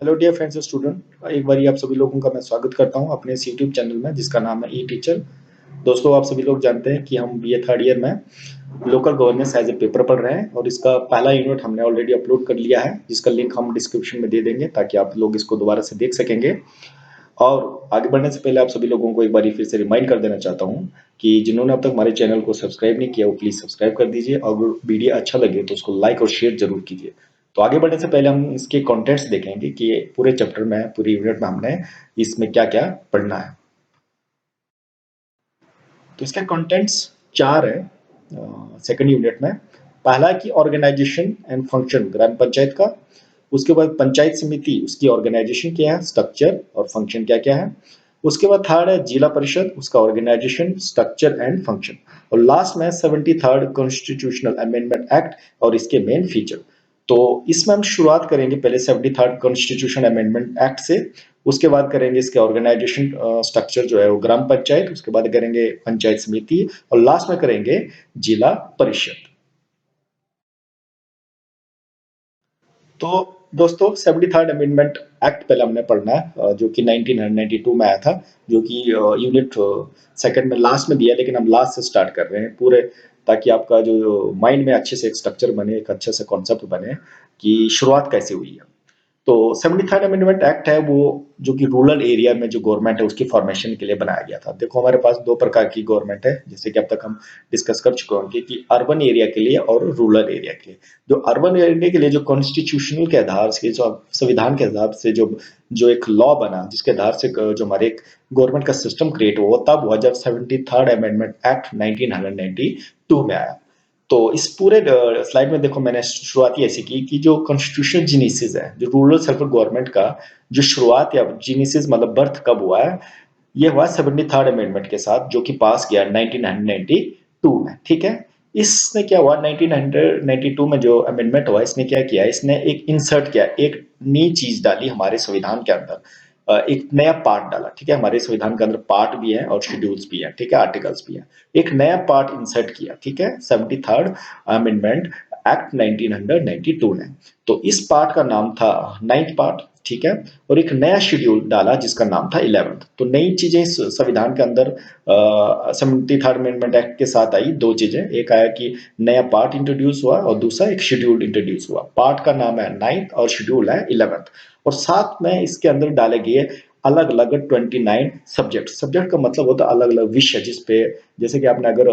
Hello dear friends and student, एक बार आप सभी लोगों का मैं स्वागत करता हूं अपने इस यूट्यूब चैनल में जिसका नाम है ई टीचर। दोस्तों, आप सभी लोग जानते हैं कि हम बीए थर्ड ईयर में local governance as a paper पढ़ रहे हैं और इसका पहला यूनिट हमने ऑलरेडी अपलोड कर लिया है, जिसका लिंक हम डिस्क्रिप्शन में दे देंगे ताकि आप लोग इसको दोबारा से देख सकेंगे। और आगे बढ़ने से पहले आप सभी लोगों को एक बार फिर से रिमाइंड कर देना चाहता हूँ कि जिन्होंने अब तक हमारे चैनल को सब्सक्राइब नहीं किया वो प्लीज सब्सक्राइब कर दीजिए और अगर वीडियो अच्छा लगे तो उसको लाइक और शेयर जरूर कीजिए। तो आगे बढ़ने से पहले हम इसके कंटेंट्स देखेंगे कि पूरे चैप्टर में पूरी यूनिट में हमने इसमें क्या क्या पढ़ना है। तो इसके कंटेंट्स चार है सेकंड यूनिट में। पहला है कि ऑर्गेनाइजेशन एंड फंक्शन ग्राम पंचायत का। उसके बाद पंचायत समिति उसकी ऑर्गेनाइजेशन क्या है, स्ट्रक्चर और फंक्शन क्या क्या है। उसके बाद थर्ड है जिला परिषद, उसका ऑर्गेनाइजेशन, स्ट्रक्चर एंड फंक्शन। और लास्ट में 73rd कॉन्स्टिट्यूशनल अमेंडमेंट एक्ट और इसके मेन फीचर। तो इसमें हम शुरुआत करेंगे पहले 73rd कॉन्स्टिट्यूशन अमेंडमेंट एक्ट से। उसके बाद करेंगे इसके ऑर्गेनाइजेशन स्ट्रक्चर जो है वो ग्राम पंचायत, उसके बाद करेंगे पंचायत समिति और लास्ट में करेंगे जिला परिषद। तो दोस्तों, 73rd अमेंडमेंट एक्ट पहले हमने पढ़ना है, जो कि 1992 में आया था, जो कि यूनिट सेकंड में लास्ट में दिया है, लेकिन हम लास्ट से स्टार्ट कर रहे हैं पूरे, ताकि आपका जो माइंड में अच्छे से एक स्ट्रक्चर बने, एक अच्छे से कॉन्सेप्ट बने कि शुरुआत कैसे हुई है। तो 73rd अमेंडमेंट एक्ट है वो, जो कि रूरल एरिया में जो गवर्नमेंट है उसकी फॉर्मेशन के लिए बनाया गया था। देखो, हमारे पास दो प्रकार की गवर्नमेंट है, जैसे कि अब तक हम डिस्कस कर चुके होंगे कि अर्बन एरिया के लिए और रूरल एरिया के लिए। जो अर्बन एरिया के लिए जो कॉन्स्टिट्यूशनल के आधार से, जो संविधान के आधार से जो जो एक लॉ बना, जिसके आधार से जो हमारे एक गवर्नमेंट का सिस्टम क्रिएट हुआ, तब हुआ जब 73rd अमेंडमेंट एक्ट 1992 में आया। तो इस पूरे स्लाइड में देखो, मैंने शुरुआती ऐसी की कि जो कॉन्स्टिट्यूशनल जीनिसिस है, जो रूरल सेल्फ गवर्नमेंट का जो शुरुआत या जीनिसिस मतलब बर्थ कब हुआ है, ये हुआ 73rd अमेंडमेंट के साथ, जो कि पास किया 1992 में। ठीक है। इसने क्या हुआ, 1992 में जो अमेंडमेंट हुआ, इसने क्या किया, इसने एक इंसर्ट किया, एक नई चीज डाली हमारे संविधान के अंदर। एक नया पार्ट डाला। ठीक है, हमारे संविधान के अंदर पार्ट भी है और शेड्यूल्स भी है। ठीक है, आर्टिकल्स भी है। एक नया पार्ट इंसर्ट किया। ठीक है, 73rd अमेंडमेंट एक्ट 1992 ने। तो इस पार्ट का नाम था नाइन्थ पार्ट। ठीक है। और एक नया शेड्यूल डाला जिसका नाम था 11th। तो नई चीजें संविधान के अंदर 73rd अमेंडमेंट एक्ट के साथ आई। दो चीजें, एक आया कि नया पार्ट इंट्रोड्यूस हुआ और दूसरा एक शेड्यूल इंट्रोड्यूस हुआ। पार्ट का नाम है नाइन्थ और शेड्यूल है 11th। और साथ में इसके अंदर डाले गए अलग अलग 29 सब्जेक्ट। सब्जेक्ट का मतलब होता है अलग अलग विषय, जिसपे जैसे कि आपने अगर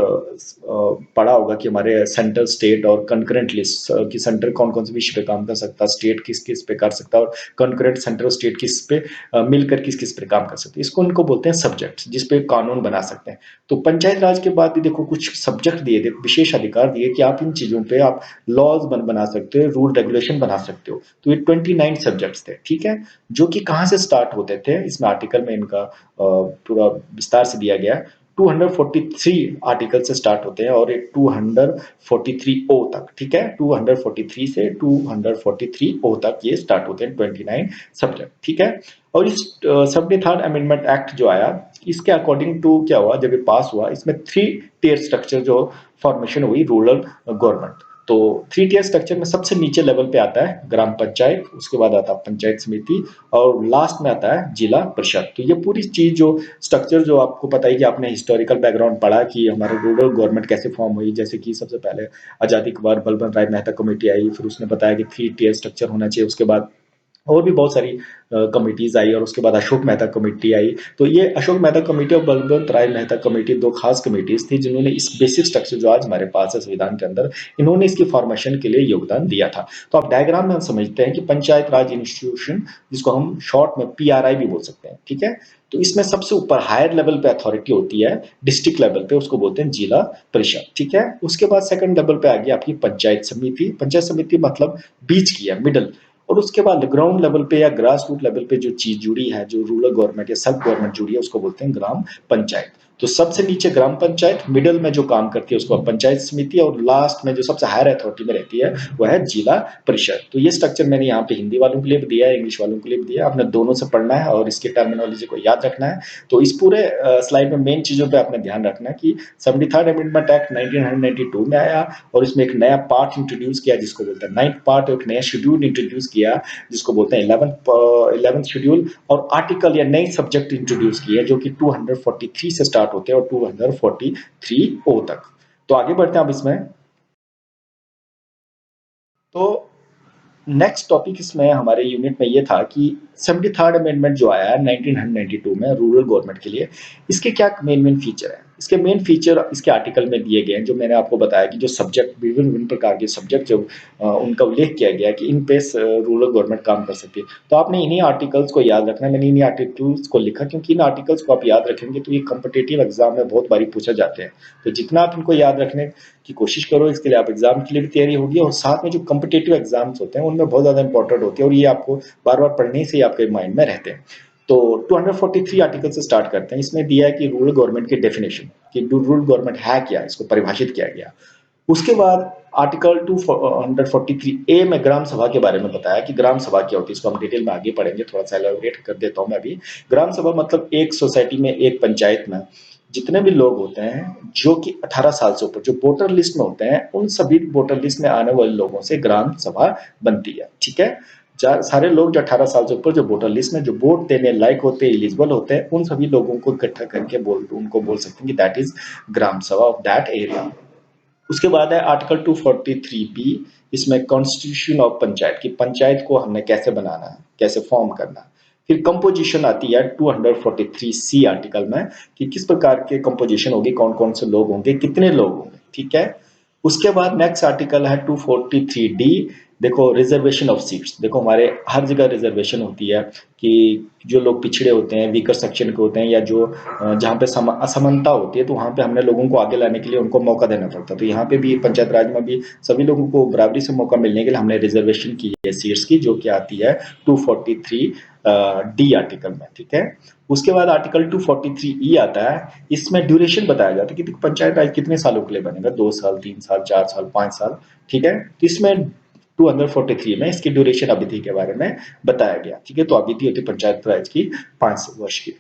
पढ़ा होगा कि हमारे सेंटर, स्टेट और कंकरेंट लिस्ट कि सेंटर कौन कौन से विषय पे काम कर सकता है, स्टेट किस किस पे कर सकता है और कंकरेंट सेंटर स्टेट किस पे मिलकर किस किस पे काम कर सकते हैं। इसको उनको बोलते हैं सब्जेक्ट, जिसपे कानून बना सकते हैं। तो पंचायत राज के बाद भी देखो कुछ सब्जेक्ट दिए, देखो विशेष अधिकार दिए कि आप इन चीजों पे आप लॉज बना सकते हो, रूल रेगुलेशन बना सकते हो। तो ये 29 सब्जेक्ट्स थे। ठीक है, जो कि कहाँ से स्टार्ट होते थे, इसमें आर्टिकल में इनका पूरा विस्तार से दिया गया। 243 आर्टिकल से स्टार्ट होते हैं और एक 243 ओ तक। ठीक है, 243 से 243 ओ तक ये स्टार्ट होते हैं 29 सब्जेक्ट। ठीक है। और इस 73rd अमेंडमेंट एक्ट जो आया, इसके अकॉर्डिंग टू क्या हुआ, जब ये पास हुआ, इसमें 3 टियर स्ट्रक्चर जो फॉर्मेशन हुई रूरल गवर्नमेंट। तो 3 टियर स्ट्रक्चर में सबसे नीचे लेवल पे आता है ग्राम पंचायत, उसके बाद आता है पंचायत समिति और लास्ट में आता है जिला परिषद। तो ये पूरी चीज जो स्ट्रक्चर, जो आपको पता ही कि आपने हिस्टोरिकल बैकग्राउंड पढ़ा कि हमारे रूरल गवर्नमेंट कैसे फॉर्म हुई। जैसे कि सबसे पहले आजादी के बाद बलबन राय मेहता कमेटी आई, फिर उसने बताया कि 3 टियर स्ट्रक्चर होना चाहिए। उसके बाद और भी बहुत सारी कमिटीज आई और उसके बाद अशोक मेहता कमेटी आई। तो ये अशोक मेहता कमेटी और बलवंत राय मेहता कमेटी दो खास कमेटीज थी, जिन्होंने इस बेसिक स्ट्रक्चर जो आज हमारे पास है संविधान के अंदर, इन्होंने इसकी फॉर्मेशन के लिए योगदान दिया था। तो आप डायग्राम में हम समझते हैं कि पंचायत राज इंस्टीट्यूशन, जिसको हम शॉर्ट में पीआरआई भी बोल सकते हैं। ठीक है। तो इसमें सबसे ऊपर हायर लेवल पे अथॉरिटी होती है, डिस्ट्रिक्ट लेवल पे, उसको बोलते हैं जिला परिषद। ठीक है। उसके बाद सेकंड लेवल पे आ गई आपकी पंचायत समिति। पंचायत समिति मतलब बीच की है, मिडल। और उसके बाद ग्राउंड लेवल पे या ग्रास रूट लेवल पे जो चीज जुड़ी है, जो रूरल गवर्नमेंट या सेल्फ गवर्नमेंट जुड़ी है, उसको बोलते हैं ग्राम पंचायत। तो सबसे नीचे ग्राम पंचायत, मिडल में जो काम करती है उसको पंचायत समिति, और लास्ट में जो सबसे हायर अथॉरिटी में रहती है वह है जिला परिषद। तो ये स्ट्रक्चर मैंने यहाँ पे हिंदी वालों के लिए भी दिया है, इंग्लिश वालों के लिए भी दिया है, आपने दोनों से पढ़ना है और इसकी टर्मिनोलॉजी को याद रखना है। तो इस पूरे स्लाइड में मेन चीजों पे आपने ध्यान रखना है कि 73rd अमेंडमेंट एक्ट 1992 में आया और इसमें एक नया पार्ट इंट्रोड्यूस किया जिसको बोलते हैं 9th पार्ट, एक नया शेड्यूल इंट्रोड्यूस किया जिसको बोलते हैं 11th शेड्यूल, और आर्टिकल या नई सब्जेक्ट इंट्रोड्यूस किए जो कि 243 से स्टार्ट होते हैं और 243 ओ तक। तो आगे बढ़ते हैं अब इसमें। तो नेक्स्ट टॉपिक इसमें हमारे यूनिट में ये था कि 73rd अमेंडमेंट जो आया है 1992 में रूरल गवर्नमेंट के लिए, इसके क्या मेन मेन फीचर है। इसके मेन फीचर इसके आर्टिकल में दिए गए हैं, जो मैंने आपको बताया कि जो सब्जेक्ट विभिन्न विभिन्न प्रकार के सब्जेक्ट जो उनका उल्लेख किया गया है कि इन पे रूरल गवर्नमेंट काम कर सकती है। तो आपने इन्हीं आर्टिकल्स को याद रखना है। मैंने इन्हीं आर्टिकल्स को लिखा क्योंकि इन आर्टिकल्स को आप याद रखेंगे तो ये कॉम्पिटिटिव एग्जाम में बहुत बारी पूछे जाते हैं। तो जितना आप इनको याद रखने की कोशिश करो, इसके लिए आप एग्जाम के लिए भी तैयारी होगी, और साथ में जो कॉम्पिटिटिव एग्जाम्स होते हैं उनमें बहुत ज्यादा इंपॉर्टेंट होती है और ये आपको बार बार पढ़ने से ही आपके माइंड में रहते हैं। तो 243 आर्टिकल से स्टार्ट करते हैं। इसमें दिया है कि रूरल गवर्नमेंट की डेफिनेशन, कि रूरल गवर्नमेंट है क्या, इसको परिभाषित किया गया। उसके बाद आर्टिकल 243 ए में ग्राम सभा के बारे में बताया कि ग्राम सभा क्या होती है। इसको हम डिटेल में आगे पढ़ेंगे, थोड़ा सा एलाबोरेट कर देता हूं मैं अभी। ग्राम सभा मतलब एक सोसाइटी में, एक पंचायत में जितने भी लोग होते हैं जो कि 18 साल से ऊपर जो वोटर लिस्ट में होते हैं, उन सभी वोटर लिस्ट में आने वाले लोगों से ग्राम सभा बनती है। ठीक है, सारे लोग जो 18 साल से ऊपर जो वोटर लिस्ट में जो वोट देने लायक होते हैं, एलिजिबल होते हैं, उन सभी लोगों को इकट्ठा करके उनको बोल सकते हैं कि दैट इज ग्राम सभा ऑफ दैट एरिया। उसके बाद है आर्टिकल 243 बी, इसमें कॉन्स्टिट्यूशन ऑफ पंचायत, की पंचायत को हमने कैसे बनाना है, कैसे फॉर्म करना है। फिर कंपोजिशन आती है 243 सी आर्टिकल में, कि किस प्रकार के कंपोजिशन होगी, कौन कौन से लोग होंगे, कितने लोग होंगे। ठीक है, उसके बाद नेक्स्ट आर्टिकल है 243 डी। देखो रिजर्वेशन ऑफ सीट्स, देखो हमारे हर जगह रिजर्वेशन होती है कि जो लोग पिछड़े होते हैं, वीकर सेक्शन के होते हैं, या जो जहाँ पे असमानता होती है, तो वहाँ पे हमने लोगों को आगे लाने के लिए उनको मौका देना पड़ता है। तो यहाँ पे भी पंचायत राज में भी सभी लोगों को बराबरी से मौका मिलने के लिए हमने रिजर्वेशन की है सीट्स की, जो कि आती है 243 डी आर्टिकल में। ठीक है, उसके बाद आर्टिकल 243 ई आता है। इसमें ड्यूरेशन बताया जाता है कि पंचायत राज कितने सालों के लिए बनेगा, 2 साल, 3 साल, 4 साल, 5 साल। ठीक है, तो इसमें 243 में इसकी ड्यूरेशन अवधि के बारे में बताया गया। ठीक है, तो अवधि होती है पंचायत राज की 5 वर्ष की।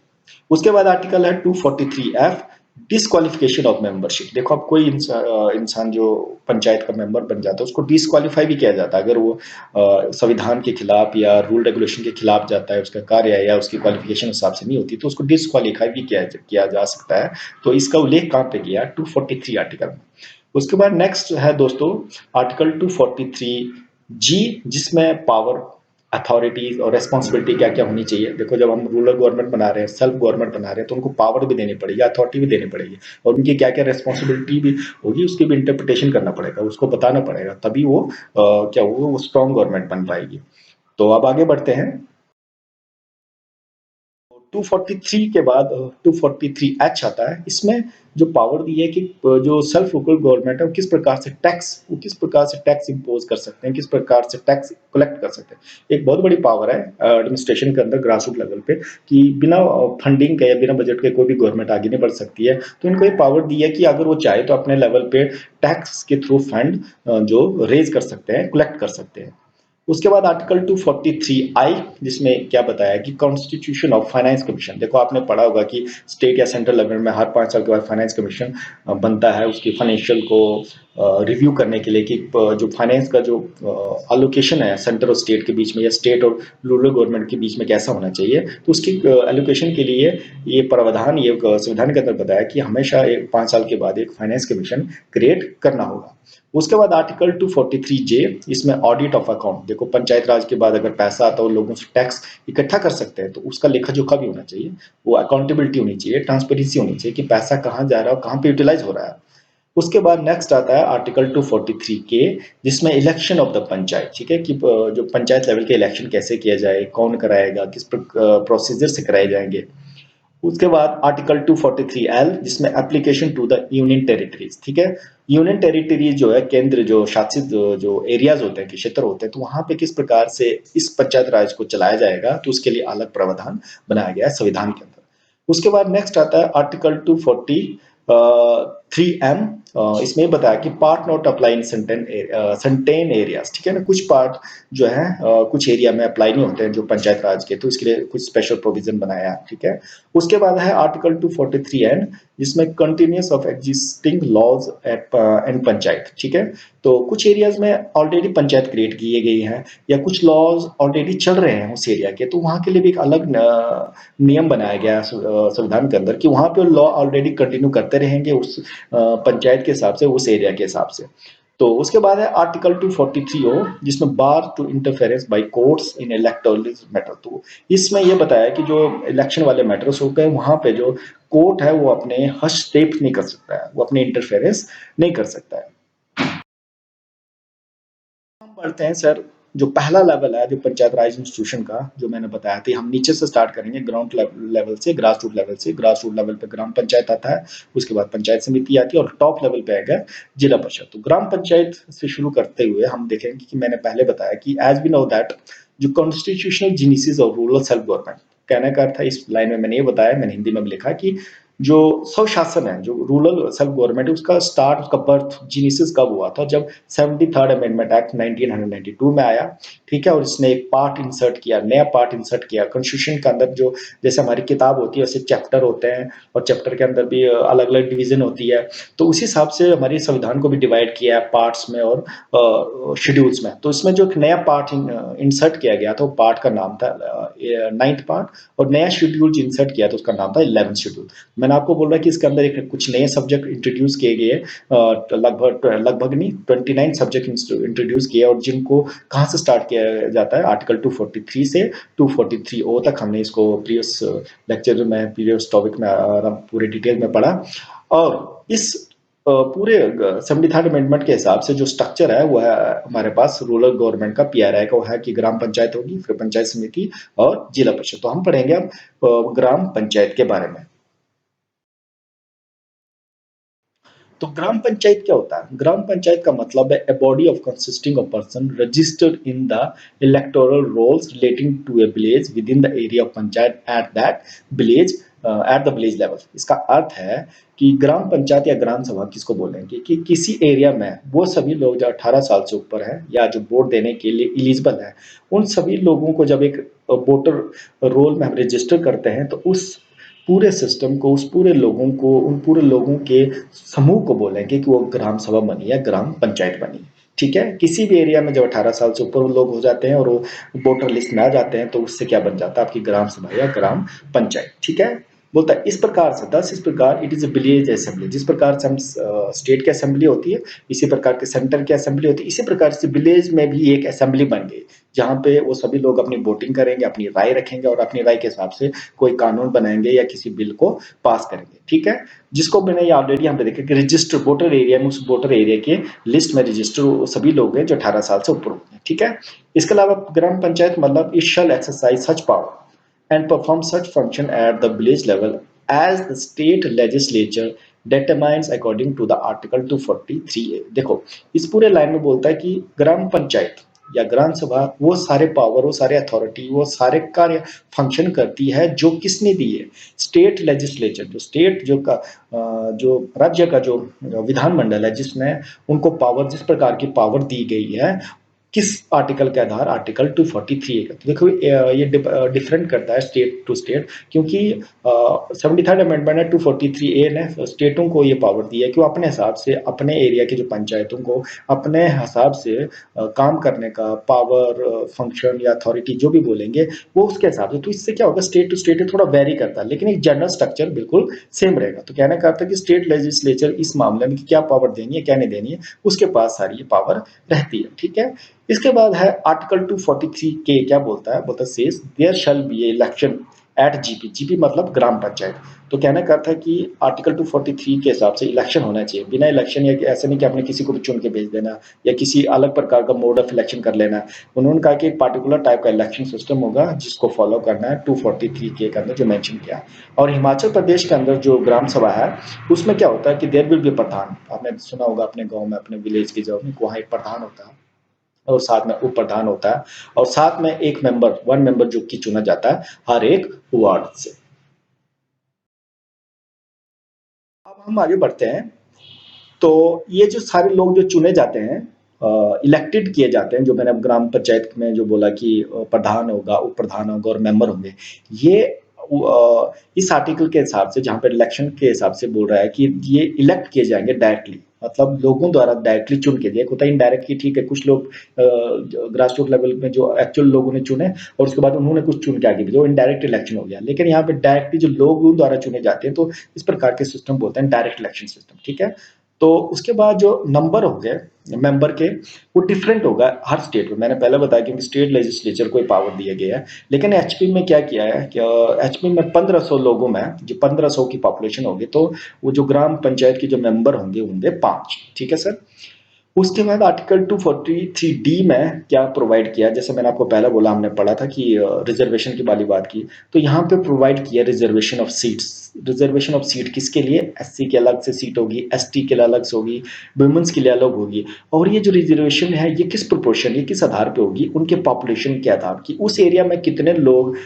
उसके बाद आर्टिकल है 243 एफ, डिसक्वालिफिकेशन ऑफ मेंबरशिप। देखो अब कोई इंसान जो पंचायत का मेंबर बन जाता है उसको डिसक्वालीफाई भी किया जाता है अगर वो संविधान के खिलाफ या रूल रेगुलेशन के खिलाफ जाता है, उसका कार्य या उसकी क्वालिफिकेशन हिसाब से नहीं होती, तो उसको डिसक्वालीफाई भी किया जा सकता है। तो इसका उल्लेख कहाँ पे किया, 243 आर्टिकल में। उसके बाद नेक्स्ट है दोस्तों आर्टिकल 243 जी, जिसमें पावर, अथॉरिटीज और रेस्पॉन्सिबिलिटी क्या क्या होनी चाहिए। देखो जब हम रूरल गवर्नमेंट बना रहे हैं, सेल्फ गवर्नमेंट बना रहे हैं, तो उनको पावर भी देनी पड़ेगी, अथॉरिटी भी देनी पड़ेगी, और उनकी क्या क्या रेस्पॉन्सिबिलिटी भी होगी उसकी भी इंटरप्रिटेशन करना पड़ेगा, उसको बताना पड़ेगा, तभी वो क्या होगा, वो स्ट्रॉन्ग गवर्नमेंट बन पाएगी। तो अब आगे बढ़ते हैं। 243 के बाद 243 एच आता है। इसमें जो पावर दी है कि जो सेल्फ रूरल गवर्नमेंट है वो किस प्रकार से टैक्स इंपोज कर सकते हैं, किस प्रकार से टैक्स कलेक्ट कर सकते हैं। एक बहुत बड़ी पावर है एडमिनिस्ट्रेशन के अंदर, ग्रास रूट लेवल पे, कि बिना फंडिंग के या बिना बजट के कोई भी गवर्नमेंट आगे नहीं बढ़ सकती है। तो इनको ये पावर दी है कि अगर वो चाहे तो अपने लेवल पे टैक्स के थ्रू फंड जो रेज कर सकते हैं, कलेक्ट कर सकते हैं। उसके बाद आर्टिकल 243 आई, जिसमें क्या बताया कि कॉन्स्टिट्यूशन ऑफ फाइनेंस कमीशन। देखो आपने पढ़ा होगा कि स्टेट या सेंट्रल लेवल में हर 5 साल के बाद फाइनेंस कमीशन बनता है, उसकी फाइनेंशियल को रिव्यू करने के लिए कि जो फाइनेंस का जो एलोकेशन है सेंटर और स्टेट के बीच में, या स्टेट और रूरल गवर्नमेंट के बीच में कैसा होना चाहिए, तो उसकी एलोकेशन के लिए ये प्रावधान, ये संविधान के अंदर बताया कि हमेशा 5 साल के बाद एक फाइनेंस कमीशन क्रिएट करना होगा। उसके बाद आर्टिकल 243 जे, इसमें ऑडिट ऑफ अकाउंट। देखो पंचायत राज के बाद अगर पैसा आता है और लोगों से टैक्स इकट्ठा कर सकते हैं, तो उसका लेखा जोखा भी होना चाहिए, वो अकाउंटेबिलिटी होनी चाहिए, ट्रांसपेरेंसी होनी चाहिए कि पैसा कहाँ जा रहा है और कहाँ पे यूटिलाइज हो रहा है। उसके बाद नेक्स्ट आता है आर्टिकल 243 के, जिसमें इलेक्शन ऑफ द पंचायत। ठीक है, कि जो पंचायत लेवल के इलेक्शन कैसे किया जाए, कौन कराएगा, किस प्रोसीजर से कराए जाएंगे। उसके बाद आर्टिकल 243 एल, जिसमें application to the union territories. ठीक है, यूनियन टेरिटरीज जो है केंद्र जो शासित जो एरियाज होते हैं, क्षेत्र होते हैं, तो वहां पे किस प्रकार से इस पंचायत राज को चलाया जाएगा, तो उसके लिए अलग प्रावधान बनाया गया है संविधान के अंदर। उसके बाद नेक्स्ट आता है आर्टिकल 240 3M। इसमें ये बताया कि part not apply in certain areas, ठीक है ना, कुछ पार्ट जो है कुछ एरिया में अप्लाई नहीं होते हैं जो पंचायत राज के, तो इसके लिए कुछ स्पेशल प्रोविजन बनाया है, ठीक है। उसके बाद है आर्टिकल 243N, जिसमें continuous of existing laws and panchayat, ठीक है। तो कुछ एरियाज में ऑलरेडी पंचायत क्रिएट किए गई हैं या कुछ लॉज ऑलरेडी चल रहे हैं उस एरिया के, तो वहाँ के लिए भी एक अलग नियम बनाया गया है संविधान के अंदर कि वहाँ पे लॉ ऑलरेडी कंटिन्यू करते रहेंगे उस पंचायत के हिसाब से, उस एरिया के हिसाब से। तो उसके बाद है आर्टिकल 243O, जिसमें bar to interference by courts in electoral matter. तो इसमें यह बताया कि जो इलेक्शन वाले मैटर्स होते हैं वहां पे जो कोर्ट है वो अपने हस्तक्षेप नहीं कर सकता है, वो अपने इंटरफेरेंस नहीं कर सकता है। हम बढ़ते हैं सर, जो पहला लेवल है जो पंचायत राज इंस्टीट्यूशन का, जो मैंने बताया था, हम नीचे से स्टार्ट करेंगे, ग्राउंड लेवल से, ग्रास रूट लेवल से। ग्रास रूट लेवल पे ग्राम पंचायत आता है, उसके बाद पंचायत समिति आती है और टॉप लेवल पे आएगा जिला परिषद। तो ग्राम पंचायत से शुरू करते हुए हम देखेंगे कि मैंने पहले बताया कि एज वी नो दैट जो कॉन्स्टिट्यूशनल जीनिसिस और रूरल सेल्फ गवर्नमेंट, कहने का अर्थ है, इस लाइन में मैंने ये बताया, मैंने हिंदी में भी लिखा कि जो स्वशासन है, जो रूरल सेल्फ गवर्नमेंट है, उसका स्टार्ट, उसका बर्थ जीनिसिस कब हुआ था? जब 73rd अमेंडमेंट एक्ट 1992 में आया, ठीक है। और इसने एक पार्ट इंसर्ट किया, नया पार्ट इंसर्ट किया कॉन्स्टिट्यूशन के अंदर। जो जैसे हमारी किताब होती है वैसे चैप्टर होते हैं, और चैप्टर के अंदर भी अलग अलग डिवीजन होती है, तो उसी हिसाब से हमारे संविधान को भी डिवाइड किया है पार्ट्स में और शेड्यूल्स में। तो इसमें जो एक नया पार्ट इंसर्ट किया गया था, वो पार्ट का नाम था 9th पार्ट, और नया शेड्यूल जो इंसर्ट किया था उसका नाम था 11th शेड्यूल। मैंने आपको बोला कि इसके अंदर एक कुछ नए सब्जेक्ट इंट्रोड्यूस किए गए, लगभग नहीं 29 सब्जेक्ट इंट्रोड्यूस किए, और जिनको कहाँ से स्टार्ट किया जाता है, आर्टिकल 243 से 243O तक हमने इसको प्रीवियस लेक्चर में, प्रीवियस टॉपिक में पूरे डिटेल में पढ़ा। और इस पूरे 73rd अमेंडमेंट के हिसाब से जो स्ट्रक्चर है वो है हमारे पास रूरल गवर्नमेंट का, पीआरआई का, वो है कि ग्राम पंचायत होगी, फिर पंचायत समिति और जिला परिषद। तो हम पढ़ेंगे अब ग्राम पंचायत के बारे में। तो ग्राम पंचायत क्या होता है? ग्राम पंचायत का मतलब है a body of consisting of person registered in the electoral rolls relating to a village within the area of panchayat at that village at the village level। इसका अर्थ है कि ग्राम पंचायत या ग्राम सभा किसको बोलेंगे कि किसी एरिया में वो सभी लोग जो 18 साल से ऊपर हैं या जो वोट देने के लिए एलिजिबल है, उन सभी लोगों को जब एक वोटर रोल में हम रजिस्टर करते हैं, तो उस पूरे सिस्टम को, उस पूरे लोगों को, उन पूरे लोगों के समूह को बोलेंगे कि वो ग्राम सभा बनी या ग्राम पंचायत बनी, ठीक है। किसी भी एरिया में जब 18 साल से ऊपर लोग हो जाते हैं और वो वोटर लिस्ट में आ जाते हैं, तो उससे क्या बन जाता है? आपकी ग्राम सभा या ग्राम पंचायत, ठीक है। बोलता है इस प्रकार से, दस इस प्रकार it is a village assembly. जिस प्रकार से हम स्टेट की असेंबली होती है, इसी प्रकार के सेंटर की असेंबली होती है, इसी प्रकार से विलेज में भी एक असेंबली बन गई, जहाँ पे वो सभी लोग अपनी वोटिंग करेंगे, अपनी राय रखेंगे और अपनी राय के हिसाब से कोई कानून बनाएंगे या किसी बिल को पास करेंगे, ठीक है। जिसको मैंने ये ऑलरेडी यहाँ पे देखा कि रजिस्टर वोटर एरिया में, उस वोटर एरिया के लिस्ट में रजिस्टर सभी लोग हैं जो 18 साल से ऊपर होते हैं, ठीक है। इसके अलावा ग्राम पंचायत मतलब it shall exercise such power and perform such function at the village level as the state legislature determines according to the article 243A। देखो इस पूरे लाइन में बोलता है कि ग्राम पंचायत या ग्राम सभा वो सारे पावर, वो सारे अथॉरिटी, वो सारे कार्य फंक्शन करती है जो किसने दी है? स्टेट लेजिस्लेचर, जो स्टेट जो राज्य का जो विधानमंडल है, जिसने उनको पावर, जिस प्रकार की पावर दी गई है, किस आर्टिकल के आधार? आर्टिकल 243 का। तो देखो ये डिफरेंट करता है स्टेट टू स्टेट, क्योंकि 73rd अमेंडमेंट है 243A ने स्टेटों को ये पावर दी है कि वो अपने हिसाब से अपने एरिया की जो पंचायतों को अपने हिसाब से काम करने का पावर, फंक्शन या अथॉरिटी जो भी बोलेंगे वो उसके हिसाब से। तो इससे क्या होगा, स्टेट टू स्टेट थोड़ा वेरी करता है, लेकिन एक जनरल स्ट्रक्चर बिल्कुल सेम रहेगा। तो कहने का अर्थ है कि स्टेट लेजिस्लेचर इस मामले में क्या पावर देनी है, क्या नहीं देनी है, उसके पास सारी ये पावर रहती है, ठीक है। इसके बाद है आर्टिकल 243 के, क्या बोलता है? बोलता है says there shall be election at GP. GP मतलब ग्राम पंचायत। तो कहने का अर्थ है कि आर्टिकल 243 के हिसाब से इलेक्शन होना चाहिए। बिना इलेक्शन, या ऐसे नहीं कि आपने किसी को भी चुन के भेज देना या किसी अलग प्रकार का मोड ऑफ इलेक्शन कर लेना। उन्होंने कहा कि एक पार्टिकुलर टाइप का इलेक्शन सिस्टम होगा जिसको फॉलो करना है 243 के अंदर जो मेंशन किया। और हिमाचल प्रदेश के अंदर जो ग्राम सभा है उसमें क्या होता है कि देयर विल बी प्रधान। आपने सुना होगा अपने गाँव में, अपने विलेज की जगह में, वहाँ एक प्रधान होता है और साथ में उप प्रधान होता है, और साथ में एक मेंबर, वन मेंबर जो कि चुना जाता है हर एक वार्ड से। हम आगे बढ़ते हैं। तो ये जो सारे लोग जो चुने जाते हैं, इलेक्टेड किए जाते हैं, जो मैंने अब ग्राम पंचायत में जो बोला कि प्रधान होगा, उप प्रधान होगा और मेंबर होंगे। ये इस आर्टिकल के हिसाब से, जहां पर इलेक्शन के हिसाब से बोल रहा है कि ये इलेक्ट किए जाएंगे डायरेक्टली, मतलब लोगों द्वारा डायरेक्टली चुन के दिया होता है। इनडायरेक्ट की ठीक है, कुछ लोग ग्रास रूट लेवल में जो एक्चुअल लोगों ने चुने और उसके बाद उन्होंने कुछ चुन के आगे भेजा, वो इनडायरेक्ट इलेक्शन हो गया। लेकिन यहाँ पे डायरेक्टली जो लोगों द्वारा चुने जाते हैं, तो इस प्रकार के सिस्टम बोलते हैं डायरेक्ट इलेक्शन सिस्टम, ठीक है। तो उसके बाद जो नंबर हो गए मेंबर के, वो डिफरेंट होगा हर स्टेट में। मैंने पहले बताया कि स्टेट लेजिस्लेचर को पावर दिया गया है, लेकिन एचपी में क्या किया है कि एचपी में 1500 लोगों में जो 1500 की पॉपुलेशन होगी, तो वो जो ग्राम पंचायत के जो मेंबर होंगे होंगे 5, ठीक है सर। उसके बाद आर्टिकल 243 डी में क्या प्रोवाइड किया, जैसे मैंने आपको पहले बोला, हमने पढ़ा था कि रिजर्वेशन की वाली बात की, तो यहाँ पे प्रोवाइड किया reservation of seats. Reservation of seat किसके लिए? एससी के अलग से सीट होगी, एसटी के लिए अलग से होगी, वुमेन्स के लिए अलग होगी। और ये जो रिजर्वेशन है, ये किस प्रोपोर्शन, ये किस आधार पे होगी? उनके पॉपुलेशन के आधार की, उस एरिया में कितने लोग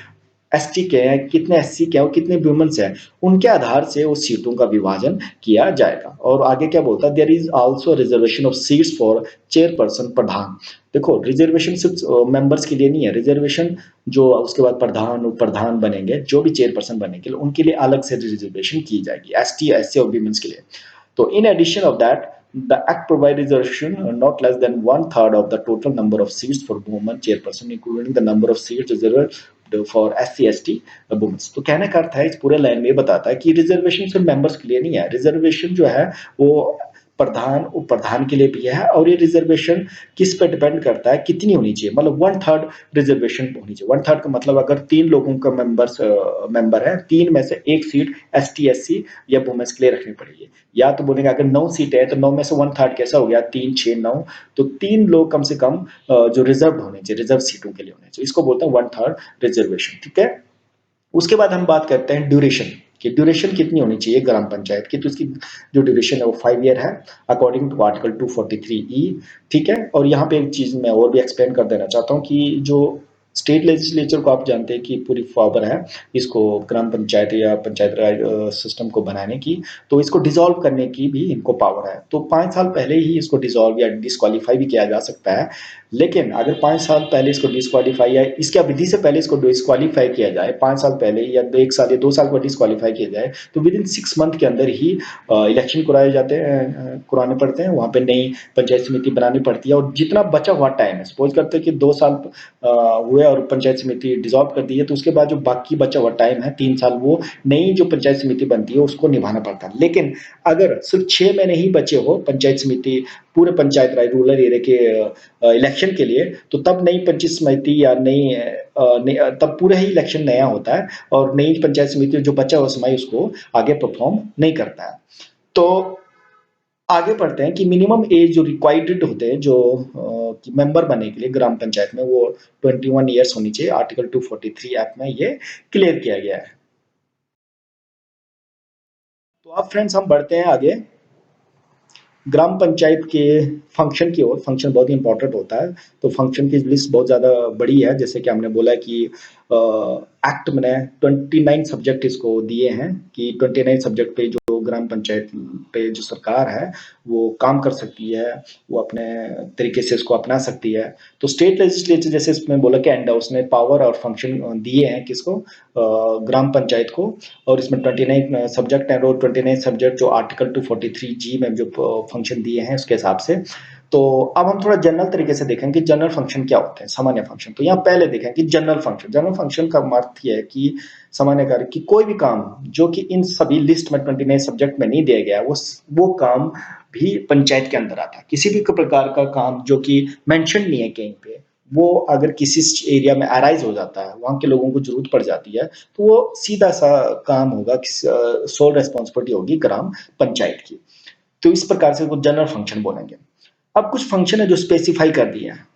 एसटी के हैं, कितने एससी के हैं और कितने वुमेन्स हैं, उनके आधार से उस सीटों का विभाजन किया जाएगा। और आगे क्या बोलता है, there is also reservation of seats for chairperson, प्रधान। देखो, रिजर्वेशन सिर्फ मेंबर्स के लिए नहीं है, रिजर्वेशन जो उसके बाद प्रधान उप प्रधान बनेंगे, जो भी चेयरपर्सन बनेंगे, उनके लिए अलग से रिजर्वेशन की जाएगी, एसटी एससी और वुमेन्स के लिए। So in addition of that, the act provides reservation not less than one third of the total number of seats for women chairperson, including the number of seats reserved for SC ST womens. तो कहने का अर्थ है, इस पूरे line में बताता है कि रिजर्वेशन सिर्फ मेंबर्स के लिए नहीं है, रिजर्वेशन जो है वो प्रधान उप प्रधान के लिए भी है। और ये रिजर्वेशन किस पे डिपेंड करता है, कितनी होनी चाहिए, मतलब 1/3 रिजर्वेशन होनी चाहिए। 1/3 का मतलब अगर 3 लोगों का मेंबर है, 3 में से 1 सीट ST SC या वुमेन्स के लिए रखनी पड़ेगी। या तो बोलेंगे अगर 9 सीट है तो 9 में से 1/3 कैसा हो गया, 3 6 9, तो 3 लोग कम से कम जो रिजर्व होने चाहिए, रिजर्व सीटों के लिए होने चाहिए, इसको बोलते हैं 1/3 रिजर्वेशन, ठीक है। उसके बाद हम बात करते हैं ड्यूरेशन कि ड्यूरेशन कितनी होनी चाहिए ग्राम पंचायत की। तो इसकी जो ड्यूरेशन है वो 5 ईयर है, अकॉर्डिंग टू आर्टिकल 243E, ठीक है। और यहाँ पे एक चीज मैं और भी एक्सप्लेन कर देना चाहता हूँ कि जो स्टेट लेजिस्लेचर को आप जानते हैं कि पूरी पावर है इसको ग्राम पंचायत या पंचायत राज सिस्टम को बनाने की, तो इसको डिसॉल्व करने की भी इनको पावर है। तो 5 साल पहले ही इसको डिसॉल्व या डिस्क्वालीफाई भी किया जा सकता है। लेकिन अगर 5 साल पहले इसको डिस्क्वालीफाई या इसकी अवधि से पहले इसको डिस्क्वालीफाई किया जाए, 5 साल पहले या 1 साल या 2 साल पर डिस्क्वालीफाई किया जाए, तो विद इन 6 मंथ के अंदर ही इलेक्शन कराए जाते हैं, कराने पड़ते हैं, वहाँ पे नई पंचायत समिति बनानी पड़ती है। और जितना बचा हुआ टाइम है, सपोज करते हैं कि 2 साल हुए और पंचायत समिति डिसॉल्व कर दी है, तो उसके बाद जो बाकी बचा हुआ टाइम है 3 साल, वो नई जो पंचायत समिति बनती है उसको निभाना पड़ता है। लेकिन अगर सिर्फ 6 महीने ही बचे हो पंचायत समिति पूरे पंचायत राज रूरल एरिया के इलेक्शन के लिए, तो तब नई पंचायत समिति या तब पूरा ही इलेक्शन नया होता है और नई पंचायत समिति जो बचा हुआ समय उसको आगे परफॉर्म नहीं करता है। तो आगे बढ़ते हैं कि मिनिमम एज जो रिक्वायर्ड होते हैं जो मेंबर बनने के लिए ग्राम पंचायत में, वो 21 ईयर्स होनी चाहिए। आर्टिकल 243 एक्ट में ये क्लियर किया गया है। तो अब फ्रेंड्स हम बढ़ते हैं आगे ग्राम पंचायत के फंक्शन की ओर। फंक्शन बहुत ही इंपॉर्टेंट होता है, तो फंक्शन की लिस्ट बहुत ज़्यादा बड़ी है। जैसे कि हमने बोला कि एक्ट में 29 सब्जेक्ट इसको दिए हैं कि 29 सब्जेक्ट पे जो ग्राम पंचायत पे जो सरकार है वो काम कर सकती है, वो अपने तरीके से इसको अपना सकती है। तो स्टेट लेजिस्लेचर जैसे इसमें बोला कि एंड उसने पावर और फंक्शन दिए हैं किसको, ग्राम पंचायत को। और इसमें 29 सब्जेक्ट है, और 29 सब्जेक्ट जो आर्टिकल 243G में जो फंक्शन दिए हैं उसके हिसाब से। तो अब हम थोड़ा जनरल तरीके से देखेंगे जनरल फंक्शन क्या होते हैं, सामान्य फंक्शन। तो यहाँ पहले देखें कि जनरल फंक्शन, जनरल फंक्शन का अर्थ यह है कि सामान्य कार्य की कोई भी काम जो कि इन सभी लिस्ट में 29 सब्जेक्ट में नहीं दिया गया, वो काम भी पंचायत के अंदर आता है। किसी भी प्रकार का काम जो कि मेंशन नहीं है कहीं पे, वो अगर किसी एरिया में अराइज हो जाता है, वहां के लोगों को जरूरत पड़ जाती है, तो वो सीधा सा काम होगा, सोल रिस्पॉन्सिबिलिटी होगी ग्राम पंचायत की। तो इस प्रकार से वो जनरल फंक्शन बोलेंगे। अब कुछ फंक्शन है जो स्पेसिफाई कर दिया है।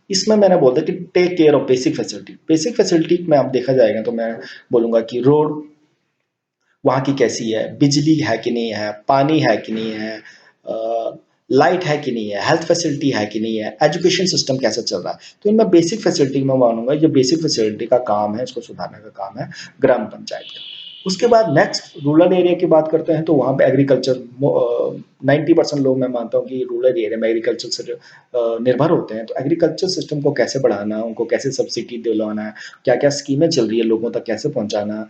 इसमें मैंने बोल दिया कि take care of basic facility. Basic facility में आप देखा जाएगा तो मैं बोलूंगा कि रोड वहाँ की कैसी है, बिजली है कि नहीं है, पानी है कि नहीं है, लाइट है कि नहीं है, हेल्थ फैसिलिटी है कि नहीं है, एजुकेशन सिस्टम कैसा चल रहा है। तो इनमें बेसिक फैसिलिटी में मानूंगा, ये बेसिक फैसिलिटी का काम है, इसको सुधारने का काम है ग्राम पंचायत का। उसके बाद नेक्स्ट रूरल एरिया की बात करते हैं तो वहाँ पे एग्रीकल्चर 90% लोग मैं मानता हूँ कि रूरल एरिया में एग्रीकल्चर से निर्भर होते हैं। तो एग्रीकल्चर सिस्टम को कैसे बढ़ाना, उनको कैसे सब्सिडी दिलवाना है, क्या-क्या स्कीमें चल रही है, लोगों तक कैसे पहुँचाना,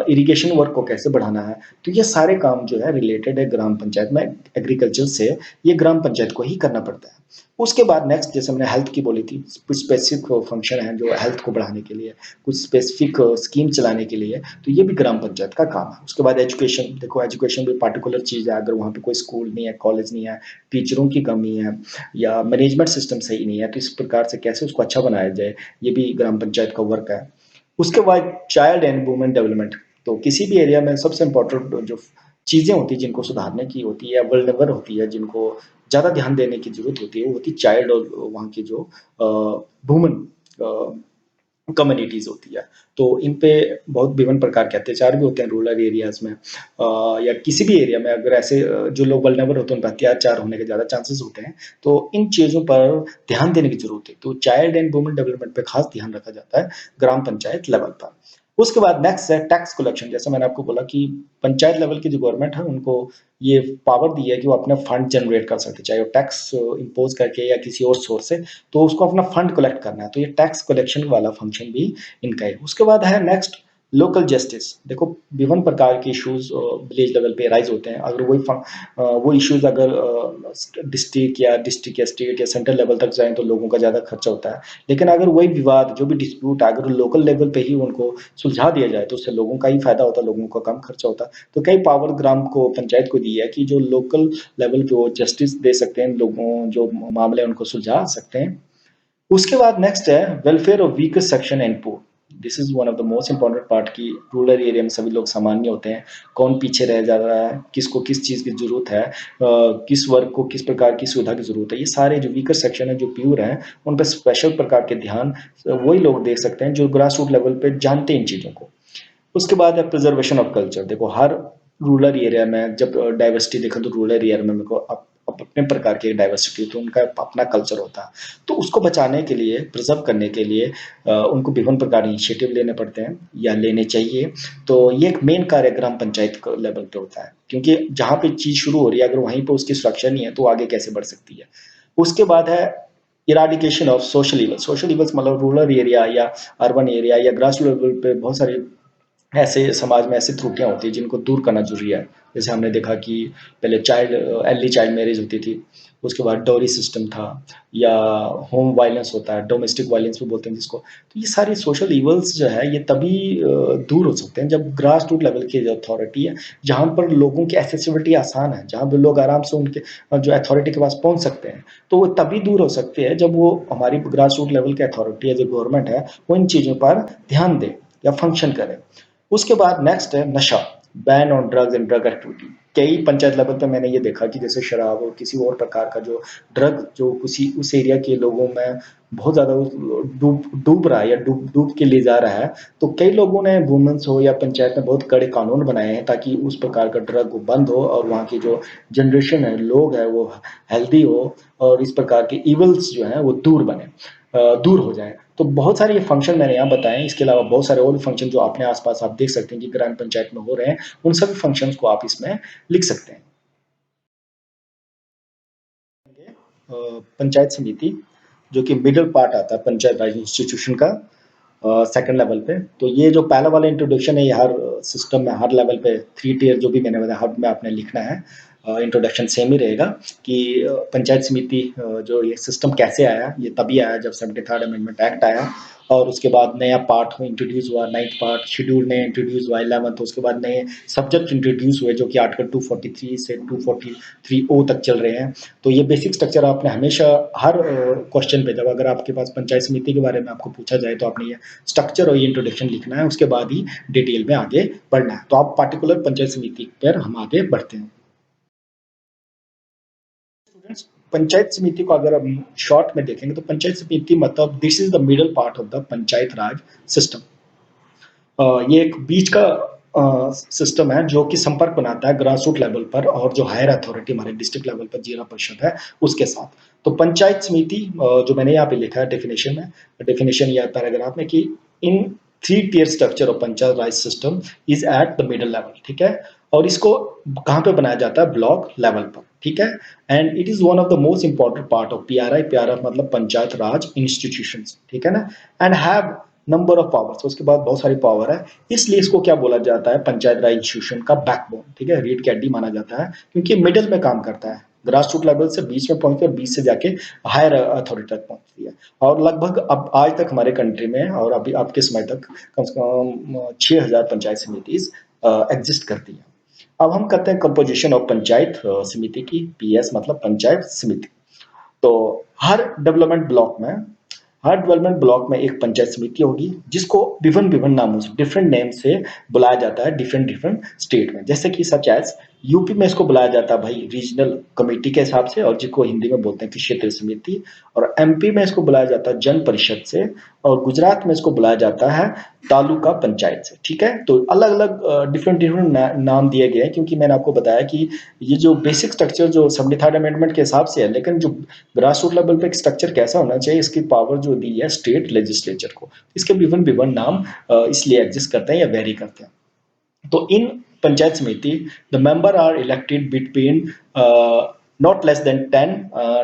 इरिगेशन वर्क को कैसे बढ़ाना है। तो ये सारे काम जो है रिलेटेड है ग्राम पंचायत में एग्रीकल्चर से, ये ग्राम पंचायत को ही करना पड़ता है। उसके बाद नेक्स्ट जैसे मैंने हेल्थ की बोली थी, कुछ स्पेसिफिक फंक्शन है जो हेल्थ को बढ़ाने के लिए, कुछ स्पेसिफिक स्कीम चलाने के लिए, तो ये भी ग्राम पंचायत का काम है। उसके बाद एजुकेशन, देखो एजुकेशन भी पार्टिकुलर चीज़ है, अगर वहाँ पे कोई स्कूल नहीं है, कॉलेज नहीं है, टीचरों की कमी है या मैनेजमेंट सिस्टम सही नहीं है, तो इस प्रकार से कैसे उसको अच्छा बनाया जाए, ये भी ग्राम पंचायत का वर्क है। उसके बाद चाइल्ड एंड वुमेन डेवलपमेंट, तो किसी भी एरिया में सबसे इम्पोर्टेंट जो चीज़ें होती हैं जिनको सुधारने की होती है, वल्नरेबल होती है, जिनको ज़्यादा ध्यान देने की ज़रूरत होती है, वो होती है चाइल्ड और वहाँ की जो वुमन कम्युनिटीज़ होती है। तो इन पे बहुत विभिन्न प्रकार के अत्याचार भी होते हैं रूरल एरियाज़ में, या किसी भी एरिया में अगर ऐसे जो लोग वल्नरेबल होते हैं उन पे अत्याचार होने के ज़्यादा चांसेस होते हैं। तो इन चीज़ों पर ध्यान देने की ज़रूरत है। तो चाइल्ड एंड वुमेन डेवलपमेंट पे खास ध्यान रखा जाता है ग्राम पंचायत लेवल पर। उसके बाद नेक्स्ट है टैक्स कलेक्शन, जैसे मैंने आपको बोला कि पंचायत लेवल की जो गवर्नमेंट है उनको ये पावर दी है कि वो अपना फंड जनरेट कर सकते हैं, चाहे वो टैक्स इम्पोज करके या किसी और सोर्स से, तो उसको अपना फंड कलेक्ट करना है। तो ये टैक्स कलेक्शन वाला फंक्शन भी इनका है। उसके बाद है नेक्स्ट लोकल जस्टिस, देखो विभिन्न प्रकार के इश्यूज विलेज लेवल पे राइज होते हैं। अगर वो इश्यूज अगर डिस्ट्रिक्ट या स्टेट या सेंट्रल लेवल तक जाएं तो लोगों का ज़्यादा खर्चा होता है। लेकिन अगर वही विवाद जो भी डिस्प्यूट अगर लोकल लेवल पे ही उनको सुलझा दिया जाए तो उससे लोगों का ही फायदा होता है, लोगों का कम खर्चा होता है। तो कई पावर ग्राम को पंचायत को दी है कि जो लोकल लेवल पे वो जस्टिस दे सकते हैं, लोगों जो मामले हैं उनको सुलझा सकते हैं। उसके बाद नेक्स्ट है welfare of weaker section and poor. This is one of the most important part की रूरल एरिया में सभी लोग सामान्य होते हैं, कौन पीछे रह जा रहा है, किसको किस चीज़ की जरूरत है, किस वर्ग को किस प्रकार की सुविधा की जरूरत है। ये सारे जो वीकर सेक्शन है जो प्योर हैं उन पर स्पेशल प्रकार के ध्यान वही लोग देख सकते हैं जो ग्रास रूट लेवल पे जानते हैं इन चीज़ों को। उसके बाद है प्रिजर्वेशन ऑफ कल्चर, देखो हर रूरल एरिया में जब डाइवर्सिटी देखो तो रूरल एरिया में मेरे को अपने प्रकार की डाइवर्सिटी, तो उनका अपना कल्चर होता है। तो उसको बचाने के लिए प्रिजर्व करने के लिए उनको विभिन्न प्रकार इनिशिएटिव लेने पड़ते हैं या लेने चाहिए। तो ये एक मेन कार्य ग्राम पंचायत लेवल पे होता है, क्योंकि जहाँ पे चीज़ शुरू हो रही है अगर वहीं पे उसकी सुरक्षा नहीं है तो आगे कैसे बढ़ सकती है। उसके बाद है eradication of social evil, social evils मतलब रूरल एरिया या अर्बन एरिया या ग्रास लेवल पे बहुत सारी ऐसे समाज में ऐसी त्रुटियाँ होती हैं जिनको दूर करना ज़रूरी है। जैसे हमने देखा कि पहले अर्ली चाइल्ड मैरिज होती थी, उसके बाद डाउरी सिस्टम था, या होम वायलेंस होता है, डोमेस्टिक वायलेंस भी बोलते हैं जिसको। तो ये सारी सोशल इवल्स जो है ये तभी दूर हो सकते हैं जब ग्रास रूट लेवल की जो अथॉरिटी है, जहाँ पर लोगों की एक्सेसिबिलिटी आसान है, जहाँ पे लोग आराम से उनके जो अथॉरिटी के पास पहुँच सकते हैं, तो वो तभी दूर हो सकते हैं जब वो हमारी ग्रास रूट लेवल की अथॉरिटी है जो गवर्नमेंट है वो इन चीज़ों पर ध्यान दे या फंक्शन करे। उसके बाद नेक्स्ट है नशा, ban on drugs and drug activity. कई पंचायत लेवल पे मैंने ये देखा कि जैसे शराब और किसी और प्रकार का जो ड्रग जो किसी उस एरिया के लोगों में बहुत ज़्यादा डूब डूब रहा है या डूब डूब के ले जा रहा है, तो कई लोगों ने वुमेन्स हो या पंचायत में बहुत कड़े कानून बनाए हैं ताकि उस प्रकार का ड्रग बंद हो और वहाँ की जो जनरेशन है, लोग है वो हेल्दी हो और इस प्रकार के इवल्स जो है वो दूर हो जाए। तो बहुत सारे ये फंक्शन मैंने यहाँ बताए, इसके अलावा बहुत सारे और भी फंक्शन जो अपने आसपास आप देख सकते हैं कि ग्राम पंचायत में हो रहे हैं, उन सभी फंक्शंस को आप इसमें लिख सकते हैं। पंचायत समिति जो कि मिडिल पार्ट आता है पंचायत राज इंस्टीट्यूशन का सेकंड लेवल पे। तो ये जो पहला वाला इंट्रोडक्शन है ये हर सिस्टम में हर लेवल पे 3 टियर जो भी मैंने बताया हर में आपने लिखना है। इंट्रोडक्शन सेम ही रहेगा कि पंचायत समिति जो ये सिस्टम कैसे आया, ये तभी आया जब 73rd अमेंडमेंट एक्ट आया और उसके बाद नया पार्ट इंट्रोड्यूस हुआ, 9th पार्ट शेड्यूल में इंट्रोड्यूस हुआ, 11th उसके बाद नए सब्जेक्ट इंट्रोड्यूस हुए जो कि आर्टिकल 243 से 243 ओ तक चल रहे हैं। तो ये बेसिक स्ट्रक्चर आपने हमेशा हर क्वेश्चन पे जब अगर आपके पास पंचायत समिति के बारे में आपको पूछा जाए तो आपने ये स्ट्रक्चर और ये इंट्रोडक्शन लिखना है, उसके बाद ही डिटेल में आगे बढ़ना है। तो आप पार्टिकुलर पंचायत समिति पर हम आगे बढ़ते हैं। स्टूडेंट्स, पंचायत समिति को अगर हम शॉर्ट में देखेंगे तो पंचायत समिति मतलब this is the middle part of the panchayat raj system. ये एक बीच का सिस्टम है जो कि संपर्क बनाता है ग्रास रूट लेवल पर और जो हायर अथॉरिटी हमारे डिस्ट्रिक्ट लेवल पर जिला परिषद है उसके साथ। तो पंचायत समिति जो मैंने यहाँ पे लिखा है डेफिनेशन में, डेफिनेशन या पैराग्राफ में कि in three tier structure of panchayat raj system is at the middle level, ठीक है। और इसको कहाँ पे बनाया जाता है? ब्लॉक लेवल पर, ठीक है। And it is one of the most important part of PRI. PRI मतलब पंचायत राज इंस्टीट्यूशंस, ठीक है ना। And have number of powers, उसके बाद बहुत सारी पावर है, इसलिए इसको क्या बोला जाता है? पंचायत राज इंस्टीट्यूशन का बैकबोन, ठीक है, रीढ़ की हड्डी माना जाता है, क्योंकि मिडिल में काम करता है, ग्रास रूट लेवल से बीच में पहुंचकर बीच से जाके हायर अथॉरिटी तक पहुंचती है। और लगभग अब आज तक हमारे कंट्री में और अभी अब के समय तक कम से कम 6,000 पंचायत समिति एग्जिस्ट करती है। अब हम करते हैं कंपोजिशन ऑफ पंचायत समिति की। पीएस मतलब पंचायत समिति। तो हर डेवलपमेंट ब्लॉक में हर डेवलपमेंट ब्लॉक में एक पंचायत समिति होगी, जिसको विभिन्न विभिन्न नामों से, डिफरेंट नेम से बुलाया जाता है डिफरेंट डिफरेंट स्टेट में। जैसे कि सच एज यूपी में इसको बुलाया जाता है भाई रीजनल कमेटी के हिसाब से, और जिसको हिंदी में बोलते हैं कि क्षेत्रीय समिति। और एमपी में इसको बुलाया जाता है जन परिषद से, और गुजरात में इसको बुलाया जाता है तालुका पंचायत से, ठीक है। तो अलग अलग डिफरेंट डिफरेंट नाम दिए गए हैं, क्योंकि मैंने आपको बताया कि ये जो बेसिक स्ट्रक्चर जो 73rd अमेंडमेंट के हिसाब से है, लेकिन जो ग्रास रूट लेवल पे एक स्ट्रक्चर कैसा होना चाहिए, इसकी पावर जो दी है स्टेट लेजिस्लेचर को, इसके विभिन्न विभिन्न नाम इसलिए एग्जिस्ट करते हैं या वेरी करते हैं। तो इन panchayat samiti the member are elected between not less than 10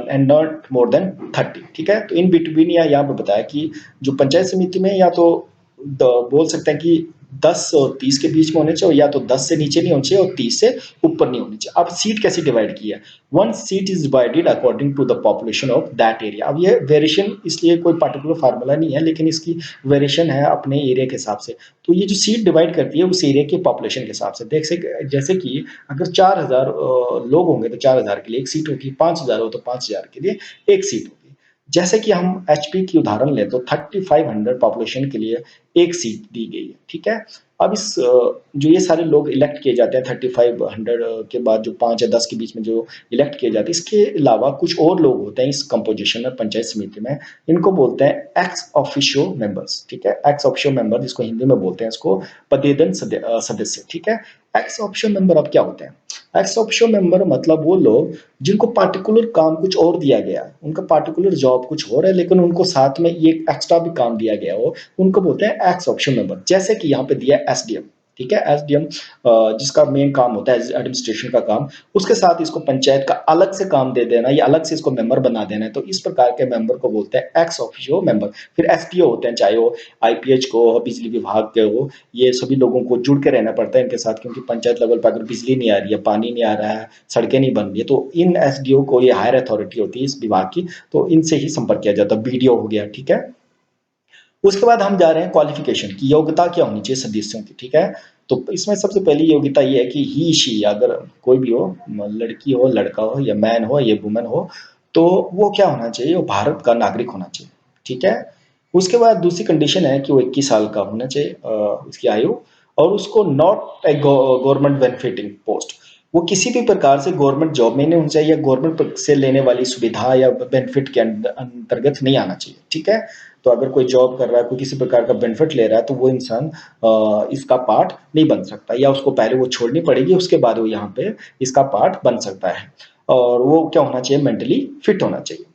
and not more than 30, ठीक है। तो इन बिटवीन या यहाँ पे बताया कि जो पंचायत समिति में या तो बोल सकते हैं कि 10 और 30 के बीच में होने चाहिए, या तो 10 से नीचे नहीं होने चाहिए और 30 से ऊपर नहीं होने चाहिए। अब सीट कैसे डिवाइड की है? One seat is divided according to the population of that area. अब ये वेरिएशन इसलिए कोई पर्टिकुलर फार्मूला नहीं है, लेकिन इसकी वेरिएशन है अपने एरिया के हिसाब से। तो ये जो सीट डिवाइड करती है उस एरिया के पॉपुलेशन के हिसाब से। देख से जैसे कि अगर 4,000 लोग होंगे तो 4,000 के लिए एक सीट होगी, 5,000 हो तो 5,000 के लिए एक सीट होगी। जैसे कि हम एचपी की उदाहरण लें तो 3500 पॉपुलेशन के लिए एक सीट दी गई है, ठीक है। अब इस जो ये सारे लोग इलेक्ट किए जाते हैं 3500 के बाद जो 5 या 10 के बीच में जो इलेक्ट किए जाते हैं, इसके अलावा कुछ और लोग होते हैं इस कंपोजिशन में, पंचायत समिति में। इनको बोलते हैं एक्स ऑफिशियो मेंबर्स, ठीक है। एक्स ऑफिशियो मेंबर जिसको हिंदी में बोलते हैं इसको पदेदन सदस्य, ठीक है। एक्स ऑफिशियो मेंबर अब क्या होते हैं? एक्स ऑफिशियो मेंबर मतलब वो लोग जिनको पार्टिकुलर काम कुछ और दिया गया है, उनका पार्टिकुलर जॉब कुछ और है, लेकिन उनको साथ में ये एक्स्ट्रा भी काम दिया गया हो, उनको बोलते हैं एक्स ऑफिशियो मेंबर। जैसे कि यहाँ पे दिया है एसडीएम, ठीक है। एसडीएम जिसका मेन काम होता है एडमिनिस्ट्रेशन का काम, उसके साथ इसको पंचायत का अलग से काम दे देना या अलग से इसको मेंबर बना देना है, तो इस प्रकार के मेंबर को बोलते हैं एक्स ऑफिशियो मेंबर। फिर एसडीओ होते हैं, चाहे वो आईपीएच को हो, बिजली विभाग के हो, ये सभी लोगों को जुड़ के रहना पड़ता है इनके साथ, क्योंकि पंचायत लेवल पर अगर बिजली नहीं आ रही है, पानी नहीं आ रहा है, सड़कें नहीं बन रही है, तो इन एसडीओ को, ये हायर अथॉरिटी होती है इस विभाग की, तो इनसे ही संपर्क किया जाता है। बीडीओ हो गया, ठीक है। उसके बाद हम जा रहे हैं क्वालिफिकेशन की, योग्यता क्या होनी चाहिए सदस्यों की, ठीक है। तो इसमें सबसे पहली योग्यता ये है कि ही शी, अगर कोई भी हो, लड़की हो, लड़का हो, या मैन हो या वुमेन हो, तो वो क्या होना चाहिए? वो भारत का नागरिक होना चाहिए, ठीक है। उसके बाद दूसरी कंडीशन है कि वो 21 साल का होना चाहिए उसकी आयु, और उसको not a government benefiting post, वो किसी भी प्रकार से गवर्नमेंट जॉब में नहीं होना चाहिए, या गवर्नमेंट से लेने वाली सुविधा या बेनिफिट के अंतर्गत नहीं आना चाहिए, ठीक है। तो अगर कोई जॉब कर रहा है, कोई किसी प्रकार का बेनिफिट ले रहा है, तो वो इंसान इसका पार्ट नहीं बन सकता, या उसको पहले वो छोड़नी पड़ेगी, उसके बाद वो यहाँ पे इसका पार्ट बन सकता है। और वो क्या होना चाहिए? मेंटली फिट होना चाहिए।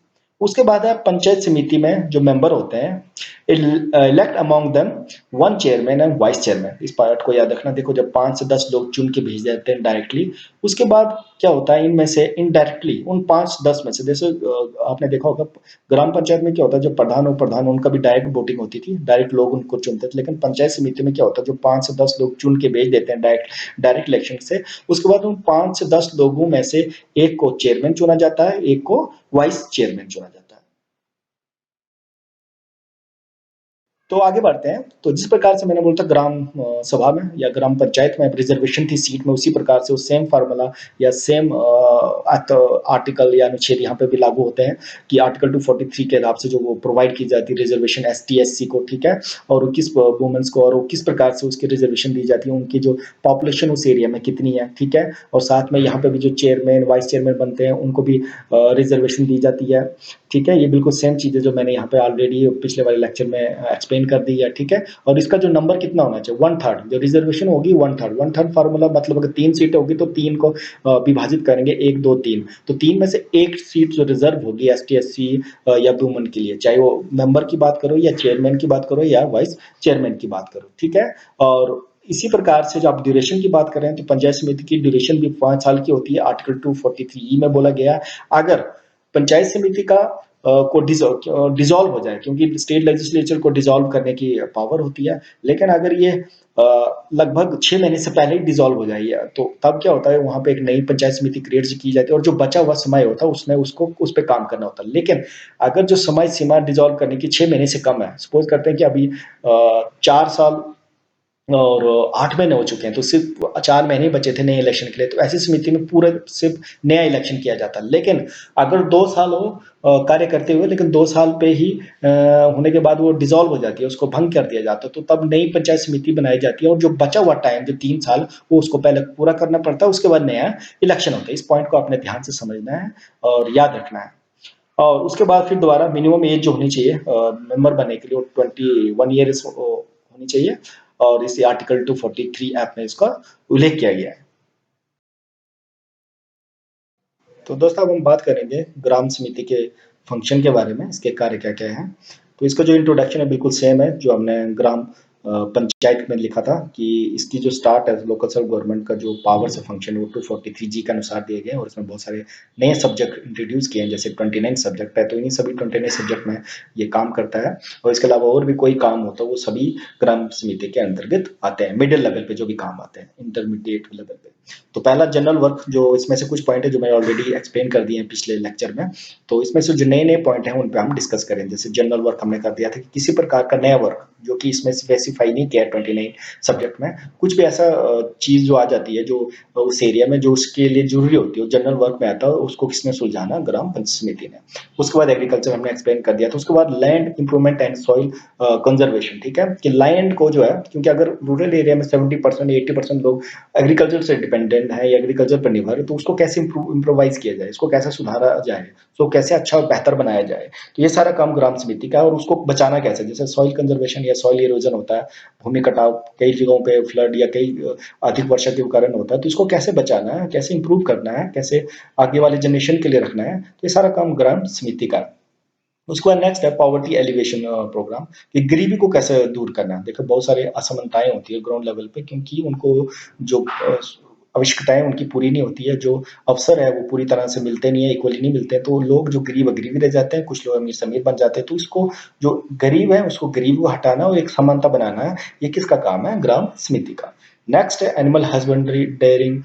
उसके बाद है पंचायत समिति में जो मेंबर होते हैं, elect among them one chairman and vice chairman. इस पार्ट को याद रखना। देखो, जब 5 से 10 लोग चुन के भेज देते हैं डायरेक्टली, उसके बाद क्या होता है, इनमें से इनडायरेक्टली उन 5-10 में से, जैसे आपने देखा होगा ग्राम पंचायत में क्या होता है, जो प्रधान और प्रधान उनका भी डायरेक्ट वोटिंग होती थी, डायरेक्ट लोग उनको चुनते थे। लेकिन पंचायत समिति में क्या होता है, जो 5 से 10 लोग चुन के भेज देते हैं डायरेक्ट डायरेक्ट इलेक्शन से, उसके बाद उन 5 से 10 लोगों में से एक को चेयरमैन चुना जाता है, एक को वाइस चेयरमैन चुना जाता है। तो आगे बढ़ते हैं। तो जिस प्रकार से मैंने बोला था ग्राम सभा में या ग्राम पंचायत में रिजर्वेशन थी सीट में, उसी प्रकार से वो सेम फार्मूला या सेम आर्टिकल या अनुच्छेद यहाँ पे भी लागू होते हैं कि आर्टिकल 243 के हिसाब से जो वो प्रोवाइड की जाती है रिजर्वेशन एसटी एससी को, ठीक है। और किस वुमेन्स को, और किस प्रकार से उसकी रिजर्वेशन दी जाती है, उनकी जो पॉपुलेशन उस एरिया में कितनी है, ठीक है। और साथ में यहाँ पे भी जो चेयरमैन वाइस चेयरमैन बनते हैं उनको भी रिजर्वेशन दी जाती है, ठीक है। ये बिल्कुल सेम चीज़ है जो मैंने यहाँ पे ऑलरेडी पिछले वाले लेक्चर में एक्सप्लेन एक्सप्लेन कर दी है, ठीक है। और इसका जो नंबर कितना होना चाहिए, 1/3 जो रिजर्वेशन होगी 1/3, 1/3 फार्मूला मतलब अगर 3 सीटें होगी तो 3 को विभाजित करेंगे 1 2 3, तो 3 में से 1 सीट जो रिजर्व होगी एसटी एससी या वुमेन के लिए, चाहे वो मेंबर की बात करो या चेयरमैन की बात करो या वाइस चेयरमैन की बात करो, ठीक है। और इसी प्रकार से जब आप ड्यूरेशन की बात करें तो पंचायत समिति की ड्यूरेशन भी 5 साल की होती है, आर्टिकल 243 में बोला गया है। अगर पंचायत समिति का को डिसॉल्व हो जाए, क्योंकि स्टेट लेजिस्लेचर को डिसॉल्व करने की पावर होती है, लेकिन अगर ये लगभग 6 महीने से पहले ही डिसॉल्व हो जाए तो तब क्या होता है, वहां पे एक नई पंचायत समिति क्रिएट की जाती है और जो बचा हुआ समय होता है उसमें उसको उस पर काम करना होता है। लेकिन अगर जो समय सीमा डिसॉल्व करने की 6 महीने से कम है, सपोज करते हैं कि अभी 4 साल और 8 महीने हो चुके हैं, तो सिर्फ 4 महीने बचे थे नए इलेक्शन के लिए, तो ऐसी समिति में पूरा सिर्फ नया इलेक्शन किया जाता है। लेकिन अगर 2 साल हो कार्य करते हुए, लेकिन 2 साल पे ही होने के बाद वो डिसॉल्व हो जाती है, उसको भंग कर दिया जाता है, तो तब नई पंचायत समिति बनाई जाती है और जो बचा हुआ टाइम जो 3 साल वो उसको पहले पूरा करना पड़ता है, उसके बाद नया इलेक्शन होता है। इस पॉइंट को आपने ध्यान से समझना है और याद रखना है। और उसके बाद फिर दोबारा मिनिमम एज जो होनी चाहिए मेंबर बनने के लिए वो 21 ईयर्स होनी चाहिए, और इसी आर्टिकल 243 ऐप में इसका उल्लेख किया गया है। तो दोस्तों अब हम बात करेंगे ग्राम समिति के फंक्शन के बारे में, इसके कार्य क्या क्या है। तो इसका जो इंट्रोडक्शन है बिल्कुल सेम है जो हमने ग्राम पंचायत में लिखा था, कि इसकी जो स्टार्ट है लोकल सेल्फ गवर्नमेंट का जो पावर से फंक्शन वो 243 जी के अनुसार दिए गए, और इसमें बहुत सारे नए सब्जेक्ट इंट्रोड्यूस किए हैं, जैसे 29 सब्जेक्ट है, तो इन्हीं सभी 29 सब्जेक्ट में ये काम करता है। और इसके अलावा और भी कोई काम होता है वो सभी ग्राम समिति के अंतर्गत आते हैं, मिडिल लेवल पे जो भी काम आते हैं, इंटरमीडिएट लेवल पे। तो पहला जनरल वर्क, जो इसमें से कुछ पॉइंट है जो मैंने ऑलरेडी एक्सप्लेन कर दिए हैं पिछले लेक्चर में, तो इसमें से जो नए नए पॉइंट हैं उन पे हम डिस्कस करें। जैसे जनरल वर्क हमने कर दिया था कि किसी प्रकार का नया वर्क जो कि इसमें स्पेसिफाई नहीं किया 29 सब्जेक्ट में, कुछ भी ऐसा चीज जो आ जाती है जो उस एरिया में जो उसके लिए जरूरी होती है जनरल वर्क में आता है, उसको किसने सुलझाना, ग्राम पंचायत समिति ने। उसके बाद एग्रीकल्चर हमने एक्सप्लेन कर दिया था। उसके बाद land improvement and soil conservation, ठीक है, कि लैंड को जो है, क्योंकि अगर रूरल एरिया में 70% 80% लोग एग्रीकल्चर से डिपेंडेंट है या एग्रीकल्चर पर निर्भर है, तो उसको कैसे इम्प्रोवाइज किया जाए, इसको कैसे सुधारा जाए, उसको कैसे अच्छा और बेहतर बनाया जाए, तो ये सारा काम ग्राम समिति का है। और उसको बचाना कैसे, जैसे सॉइल कंजर्वेशन या सॉइल इरोजन होता है, भूमि कटाव कई जगहों पे फ्लड या कई अधिक वर्षा के कारण होता है, तो इसको कैसे बचाना है, कैसे इंप्रूव करना है, कैसे आगे वाले जनरेशन के लिए रखना है, तो ये सारा काम ग्राम समिति का है। उसके बाद नेक्स्ट है पॉवर्टी एलिवेशन प्रोग्राम, कि गरीबी को कैसे दूर करना है। देखो बहुत सारे असमानताएं होती है ग्राउंड लेवल पे, क्योंकि उनको जो आवश्यकताएं उनकी पूरी नहीं होती है, जो अवसर है वो पूरी तरह से मिलते नहीं है, इक्वली नहीं मिलते हैं, तो लोग जो गरीब गरीब रह जाते हैं, कुछ लोग अमीर से अमीर बन जाते हैं। तो इसको जो गरीब है उसको गरीब को हटाना और एक समानता बनाना है, ये किसका काम है, ग्राम समिति का। नेक्स्ट है एनिमल हस्बेंड्री, डेयरिंग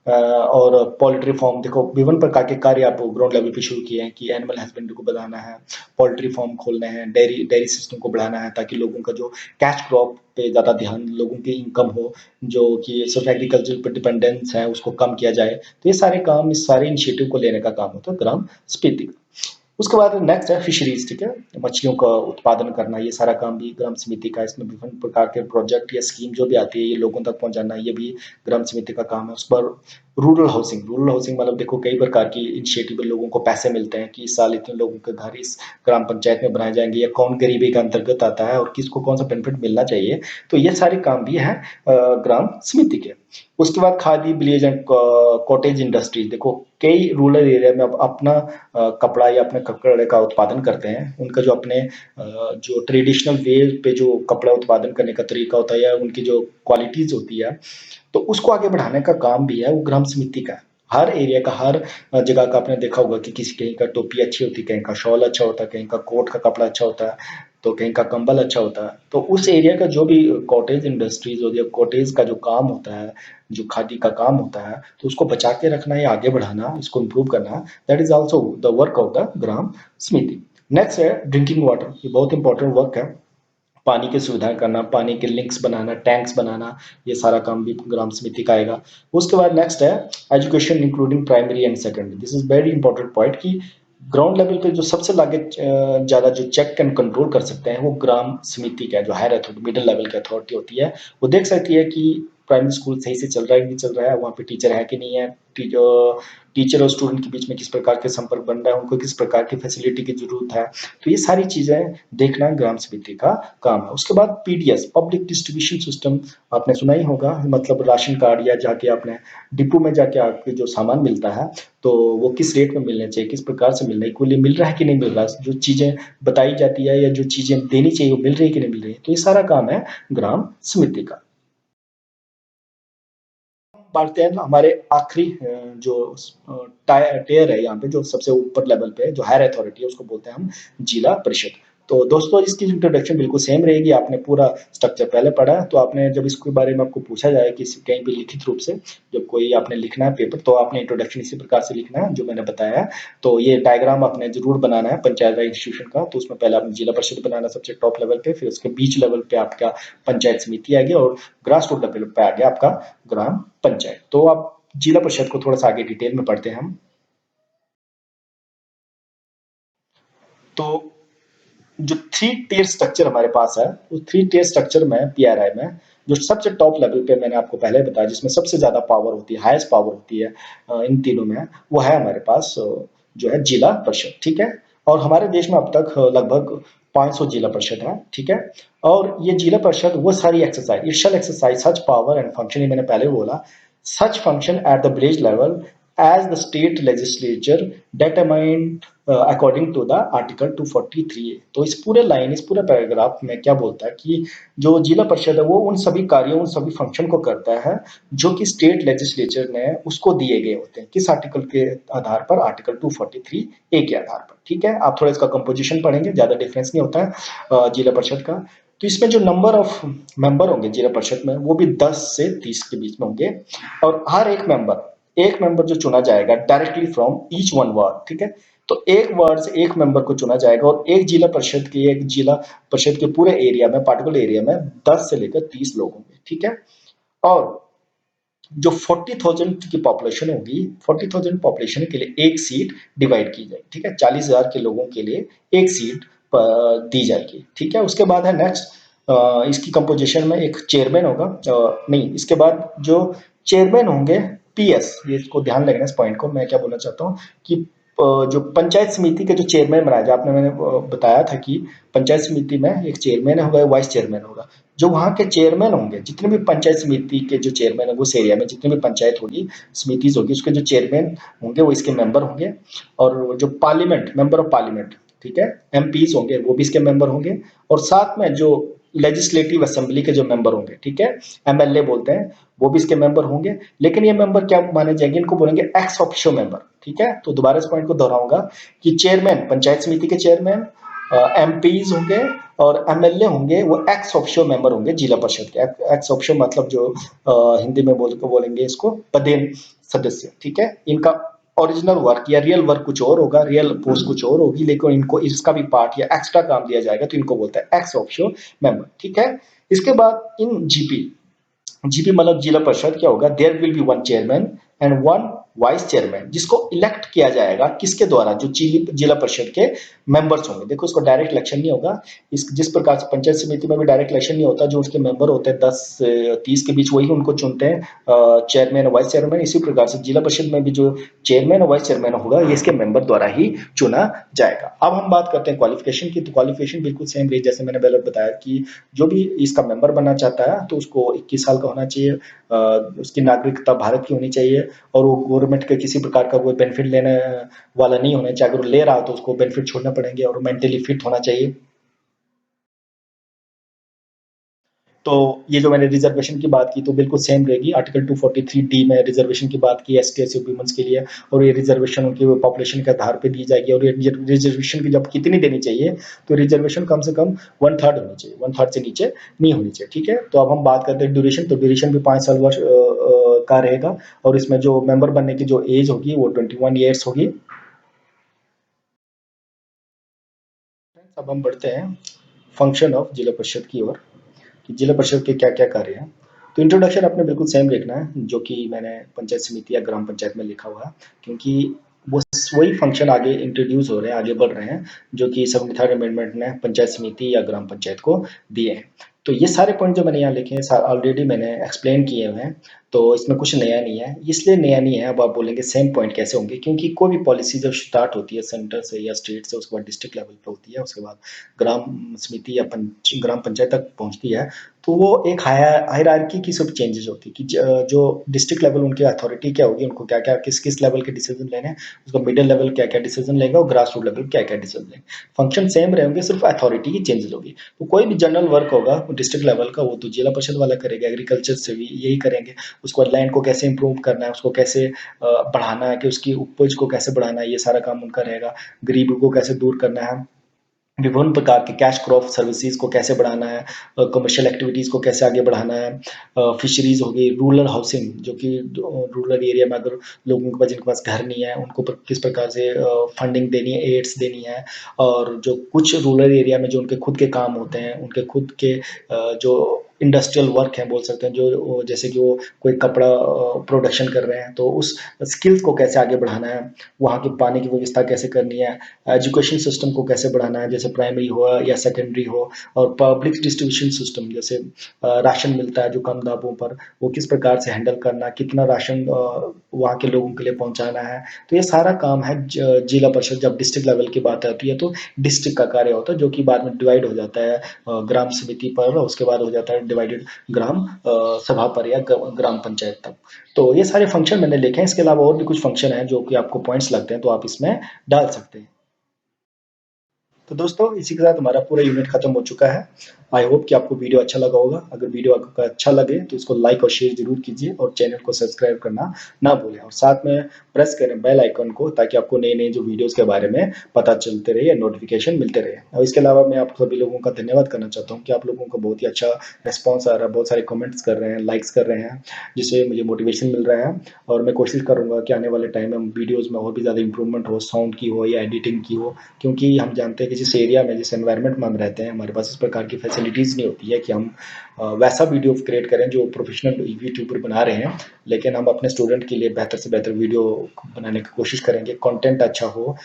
और पोल्ट्री फार्म। देखो विभिन्न प्रकार के कार्य आप ग्राउंड लेवल पे शुरू किए हैं, कि एनिमल हस्बेंड्री को बढ़ाना है, पोल्ट्री फार्म खोलने हैं, डेयरी डेयरी सिस्टम को बढ़ाना है, ताकि लोगों का जो कैश क्रॉप पे ज़्यादा ध्यान, लोगों की इनकम हो जो कि सिर्फ एग्रीकल्चर पर डिपेंडेंस है उसको कम किया जाए। तो ये सारे काम, इस सारे इनिशिएटिव को लेने का काम होता है ग्राम समिति का। उसके बाद नेक्स्ट है फिशरीज, ठीक है, मछलियों का उत्पादन करना, ये सारा काम भी ग्राम समिति का। इसमें विभिन्न प्रकार के प्रोजेक्ट या स्कीम जो भी आती है ये लोगों तक पहुंचाना, ये भी ग्राम समिति का काम है। उस पर रूरल हाउसिंग, रूरल हाउसिंग मतलब देखो कई प्रकार की इनिशिएटिव लोगों को पैसे मिलते हैं कि इस साल इतने लोगों के घर इस ग्राम पंचायत में बनाए जाएंगे, या कौन गरीबी का अंतर्गत आता है और किसको कौन सा बेनिफिट मिलना चाहिए, तो ये सारे काम भी है ग्राम समिति के। उसके बाद khadi, village and cottage industries, देखो कई रूरल एरिया में अब अपना कपड़ा या अपने कपड़े का उत्पादन करते हैं, उनका जो अपने जो ट्रेडिशनल वे पे जो कपड़ा उत्पादन करने का तरीका होता है या उनकी जो क्वालिटीज होती है, तो उसको आगे बढ़ाने का काम भी है वो ग्राम समिति का है। हर एरिया का, हर जगह का आपने देखा होगा कि किसी कहीं का टोपी अच्छी होती है, कहीं का शॉल अच्छा होता है, कहीं का कोट का कपड़ा अच्छा होता है, तो कहीं का कंबल अच्छा होता है। तो उस एरिया का जो भी कॉटेज इंडस्ट्रीज होती है, कॉटेज का जो काम होता है, जो खादी का काम होता है, तो उसको बचा के रखना या आगे बढ़ाना, इसको इम्प्रूव करना, that is also the work of the ग्राम समिति। नेक्स्ट है ड्रिंकिंग वाटर, ये बहुत इंपॉर्टेंट वर्क है, पानी की सुविधा करना, पानी के लिंक्स बनाना, टैंक्स बनाना, ये सारा काम भी ग्राम समिति का आएगा। उसके बाद नेक्स्ट है education including primary and secondary, this is very important point, कि ग्राउंड लेवल पे जो सबसे लागे ज्यादा जो चेक एंड कंट्रोल कर सकते हैं वो ग्राम समिति का जो हायर अथॉरिटी, मिडिल लेवल की अथॉरिटी होती है, वो देख सकती है कि प्राइमरी स्कूल सही से चल रहा है कि नहीं चल रहा है, वहाँ पे टीचर है कि नहीं है, टीचर और स्टूडेंट के बीच में किस प्रकार के संपर्क बन रहा है, उनको किस प्रकार की फैसिलिटी की जरूरत है। तो ये सारी चीजें देखना ग्राम समिति का काम है। उसके बाद पीडीएस, पब्लिक डिस्ट्रीब्यूशन सिस्टम, आपने सुना ही होगा, मतलब राशन कार्ड या जाके आपने डिपो में जाके आपके जो सामान मिलता है तो वो किस रेट में मिलने चाहिए, किस प्रकार से मिलना है, इक्वली मिल रहा है कि नहीं मिल रहा है, जो चीजें बताई जाती है या जो चीजें देनी चाहिए वो मिल रही है कि नहीं मिल रही है। तो ये सारा काम है ग्राम समिति का। बढ़ते हैं हमारे आखिरी जो टेयर है, यहाँ पे जो सबसे ऊपर लेवल पे जो हायर अथॉरिटी है उसको बोलते हैं हम जिला परिषद। तो दोस्तों इसकी इंट्रोडक्शन बिल्कुल सेम रहेगी, आपने पूरा स्ट्रक्चर पहले पढ़ा है, तो आपने जब इसके बारे में आपको पूछा जाए कि कहीं पे लिखित रूप से जब कोई आपने लिखना है पेपर, तो आपने इंट्रोडक्शन इसी प्रकार से लिखना है जो मैंने बताया है। तो ये डायग्राम आपने जरूर बनाना है पंचायत राज इंस्टीट्यूशन का। तो उसमें पहले आपने जिला परिषद बनाना सबसे टॉप लेवल पे, फिर उसके बीच लेवल पे आपका पंचायत समिति आ गया और ग्रास रूट लेवल पे आ गया आपका ग्राम पंचायत। तो आप जिला परिषद को थोड़ा सा आगे डिटेल में पढ़ते हैं हम। तो जो थ्री टियर स्ट्रक्चर हमारे पास है, उस थ्री टियर स्ट्रक्चर में पीआरआई में जो सबसे टॉप लेवल पे मैंने आपको पहले बताया, जिसमें सबसे ज्यादा पावर होती है, हाईएस्ट पावर होती है इन तीनों में, वो है हमारे पास जो है जिला परिषद। ठीक है, और हमारे देश में अब तक लगभग 500 जिला परिषद है। ठीक है, और ये जिला परिषद वो सारी exercise, it shall exercise such power and function, ये मैंने पहले बोला, such function at the village level as the state legislature determined according to the article 243A। तो इस पूरे लाइन, इस पूरे पैराग्राफ में क्या बोलता है कि जो जिला परिषद है वो उन सभी कार्यों, उन सभी फंक्शन को करता है जो कि स्टेट लेजिस्लेचर ने उसको दिए गए होते हैं। किस आर्टिकल के आधार पर? आर्टिकल 243A के आधार पर। ठीक है, आप थोड़ा इसका कंपोजिशन पढ़ेंगे, ज्यादा डिफरेंस नहीं होता है जिला परिषद का। तो इसमें जो नंबर ऑफ मेंबर होंगे जिला परिषद में वो भी 10 से 30 के बीच में होंगे, और हर एक मेंबर जो चुना जाएगा directly from each one ward. ठीक है, तो एक वार्ड से एक मेंबर को चुना जाएगा और एक जिला परिषद के पूरे एरिया में, पार्टिकुलर एरिया में 10 से लेकर 30 लोग होंगे। ठीक है, और जो 40,000 की पॉपुलेशन होगी, 40,000 पॉपुलेशन के लिए एक सीट डिवाइड की जाएगी। ठीक है, 40,000 के लोगों के लिए एक सीट दी जाएगी। ठीक है, उसके बाद है नेक्स्ट, इसकी कंपोजिशन में एक चेयरमैन होगा, नहीं, इसके बाद जो चेयरमैन होंगे पीएस, ये इसको ध्यान रखना, इस पॉइंट को मैं क्या बोलना चाहता हूँ कि जो पंचायत समिति के जो चेयरमैन बनाया जाए, आपने मैंने बताया था कि पंचायत समिति में एक चेयरमैन होगा, वाइस चेयरमैन होगा। जो वहाँ के चेयरमैन होंगे, जितने भी पंचायत समिति के जो चेयरमैन है, उस एरिया में जितनी भी पंचायत होगी, समितिज होगी, उसके जो चेयरमैन होंगे वो इसके मेंबर होंगे। और जो पार्लियामेंट, मेंबर ऑफ पार्लियामेंट, ठीक है, एमपीज होंगे, वो भी इसके मेंबर होंगे। और साथ में जो लेजिस्लेटिव असेंबली के जो मेंबर होंगे, ठीक है, एमएलए बोलते हैं, वो भी इसके मेंबर होंगे। लेकिन ये मेंबर क्या माने जाएंगे? इनको बोलेंगे एक्स ऑफिशियो मेंबर। ठीक है, तो दोबारा इस पॉइंट को दोहराऊंगा कि चेयरमैन, पंचायत समिति के चेयरमैन, एमपीज होंगे और एमएलए होंगे, वो एक्स ऑफिशियो मेंबर होंगे जिला परिषद के। एक्स ऑफिशियो मतलब जो हिंदी में बोलेंगे इसको पदेन सदस्य। ठीक है, इनका ओरिजिनल वर्क या रियल वर्क कुछ और होगा, रियल पोस्ट कुछ और होगी, लेकिन इनको इसका भी पार्ट या एक्स्ट्रा काम दिया जाएगा, तो इनको बोलते हैं एक्स ऑफिशियो मेंबर। ठीक है, इसके बाद इन जीपी, जीपी मतलब जिला परिषद क्या होगा? There will be one chairman and one vice chairman, जिसको इलेक्ट किया जाएगा किसके द्वारा? जो जिला परिषद के मेंबर्स होंगे। देखो, इसको डायरेक्ट इलेक्शन नहीं होगा, इस जिस प्रकार से पंचायत समिति में भी डायरेक्ट इलेक्शन नहीं होता, जो उसके मेंबर होते हैं 10 से 30 के बीच, वही उनको चुनते हैं चेयरमैन और वाइस चेयरमैन। इसी प्रकार से जिला परिषद में भी जो चेयरमैन और वाइस चेयरमैन होगा, ये इसके मेंबर द्वारा ही चुना जाएगा। अब हम बात करते हैं क्वालिफिकेशन की। तो क्वालिफिकेशन बिल्कुल सेम रही, जैसे मैंने पहले बताया कि जो भी इसका मेंबर बनना चाहता है तो उसको 21 साल का होना चाहिए, उसकी नागरिकता भारत की होनी चाहिए, और वो गवर्नमेंट के किसी प्रकार का कोई बेनिफिट लेने वाला नहीं होना चाहिए। अगर वो ले रहा हो तो उसको बेनिफिट छोड़ना पड़ेंगे, और मेंटली फिट होना चाहिए। तो ये जो मैंने रिजर्वेशन की बात की तो बिल्कुल सेम रहेगी। आर्टिकल 243 डी में रिजर्वेशन की बात की एसटी एससी वुमेन्स के लिए, और ये रिजर्वेशन उनकी पॉपुलेशन के आधार पे दी जाएगी। और ये रिजर्वेशन की जब कितनी देनी चाहिए, तो रिजर्वेशन कम से कम 1/3 होनी चाहिए, 1/3 से नीचे नहीं होनी चाहिए। ठीक है, तो अब हम बात करते हैं ड्यूरेशन। तो ड्यूरेशन भी 5 साल वर्ष का रहेगा, और इसमें जो मेंबर बनने की जो एज होगी वो 21 ईयर्स होगी। अब हम बढ़ते हैं फंक्शन ऑफ जिला परिषद की ओर, कि जिला परिषद के क्या क्या कार्य हैं। तो इंट्रोडक्शन आपने बिल्कुल सेम लिखना है जो कि मैंने पंचायत समिति या ग्राम पंचायत में लिखा हुआ है, क्योंकि वो वही फंक्शन आगे इंट्रोड्यूस हो रहे हैं, आगे बढ़ रहे हैं, जो कि 73rd अमेंडमेंट ने पंचायत समिति या ग्राम पंचायत को दिए हैं। तो ये सारे पॉइंट जो मैंने यहाँ लिखे हैं ऑलरेडी मैंने एक्सप्लेन किए हुए हैं, तो इसमें कुछ नया नहीं है। इसलिए नया नहीं है, अब आप बोलेंगे सेम पॉइंट कैसे होंगे, क्योंकि कोई भी पॉलिसी जब स्टार्ट होती है सेंटर से या स्टेट से, उसके बाद डिस्ट्रिक्ट लेवल पे होती है, उसके बाद ग्राम समिति या ग्राम पंचायत तक पहुंचती है, तो वो एक हायरार्की की सब चेंजेस होती है कि जो डिस्ट्रिक्ट लेवल उनकी अथॉरिटी क्या होगी, उनको क्या क्या किस किस लेवल के डिसीजन लेने हैं, उसका मिडिल लेवल क्या क्या डिसीजन लेगा और ग्रास रूट लेवल क्या क्या डिसीजन लेंगे। फंक्शन सेम रहेंगे, सिर्फ अथॉरिटी की चेंजेस होगी। तो कोई भी जनरल वर्क होगा डिस्ट्रिक्ट लेवल का, वो तो जिला परिषद वाला करेगा, एग्रीकल्चर से भी यही करेंगे। उसको लैंड को कैसे इंप्रूव करना है, उसको कैसे बढ़ाना है, कि उसकी उपज को कैसे बढ़ाना है, ये सारा काम उनका रहेगा। गरीबी को कैसे दूर करना है, विभिन्न प्रकार के कैश क्रॉप सर्विसेज को कैसे बढ़ाना है, कमर्शियल एक्टिविटीज़ को कैसे आगे बढ़ाना है, फिशरीज होगी, रूरल हाउसिंग, जो कि रूरल एरिया में अगर लोगों के पास जिनके पास घर नहीं है, उनको किस प्रकार से फंडिंग देनी है, एड्स देनी है। और जो कुछ रूरल एरिया में जो उनके खुद के काम होते हैं, उनके खुद के जो इंडस्ट्रियल वर्क है बोल सकते हैं, जो जैसे कि वो कोई कपड़ा प्रोडक्शन कर रहे हैं, तो उस स्किल्स को कैसे आगे बढ़ाना है, वहाँ की पानी की व्यवस्था कैसे करनी है, एजुकेशन सिस्टम को कैसे बढ़ाना है, जैसे प्राइमरी हो या सेकेंडरी हो, और पब्लिक डिस्ट्रीब्यूशन सिस्टम, जैसे राशन मिलता है जो कम दामों पर, वो किस प्रकार से हैंडल करना, कितना राशन वहाँ के लोगों के लिए पहुँचाना है। तो ये सारा काम है जिला परिषद, जब डिस्ट्रिक्ट लेवल की बात आती है तो डिस्ट्रिक्ट का कार्य होता है, जो कि बाद में डिवाइड हो जाता है ग्राम समिति पर, उसके बाद हो जाता है डिवाइडेड ग्राम सभा पर या ग्राम पंचायत तक। तो ये सारे फंक्शन मैंने लिखे हैं, इसके अलावा और भी कुछ फंक्शन है जो कि आपको पॉइंट्स लगते हैं, तो आप इसमें डाल सकते हैं। तो दोस्तों इसी के साथ हमारा पूरा यूनिट खत्म हो चुका है। आई होप कि आपको वीडियो अच्छा लगा होगा। अगर वीडियो आपको अच्छा लगे तो इसको लाइक और शेयर जरूर कीजिए, और चैनल को सब्सक्राइब करना ना भूलें, और साथ में प्रेस करें बेल आइकन को, ताकि आपको नए नए जो वीडियोस के बारे में पता चलते रहे या नोटिफिकेशन मिलते रहे। और इसके अलावा मैं आप सभी लोगों का धन्यवाद करना चाहता हूँ कि आप लोगों का बहुत ही अच्छा रिस्पॉन्स आ रहा है, बहुत सारे कमेंट्स कर रहे हैं, लाइक्स कर रहे हैं, जिससे मुझे मोटिवेशन मिल रहा है। और मैं कोशिश करूँगा कि आने वाले टाइम में वीडियोज़ में और भी ज़्यादा इंप्रूवमेंट हो, साउंड की हो या एडिटिंग की हो, क्योंकि हम जानते हैं कि जिस एरिया में, जिस एनवायरनमेंट में हम रहते हैं, हमारे पास इस प्रकार की फैसिलिटीज़ नहीं होती है कि हम वैसा वीडियो क्रिएट करें जो प्रोफेशनल यूट्यूबर बना रहे हैं। लेकिन हम अपने स्टूडेंट के लिए बेहतर से बेहतर वीडियो बनाने की कोशिश करेंगे, कंटेंट अच्छा हो।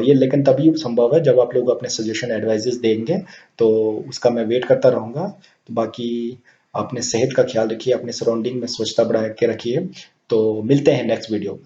ये लेकिन तभी संभव है जब आप लोग अपने सजेशन एडवाइजेस देंगे, तो उसका मैं वेट करता रहूँगा। तो बाकी अपने सेहत का ख्याल रखिए, अपने सराउंडिंग में स्वच्छता बढ़ा के रखिए। तो मिलते हैं नेक्स्ट वीडियो।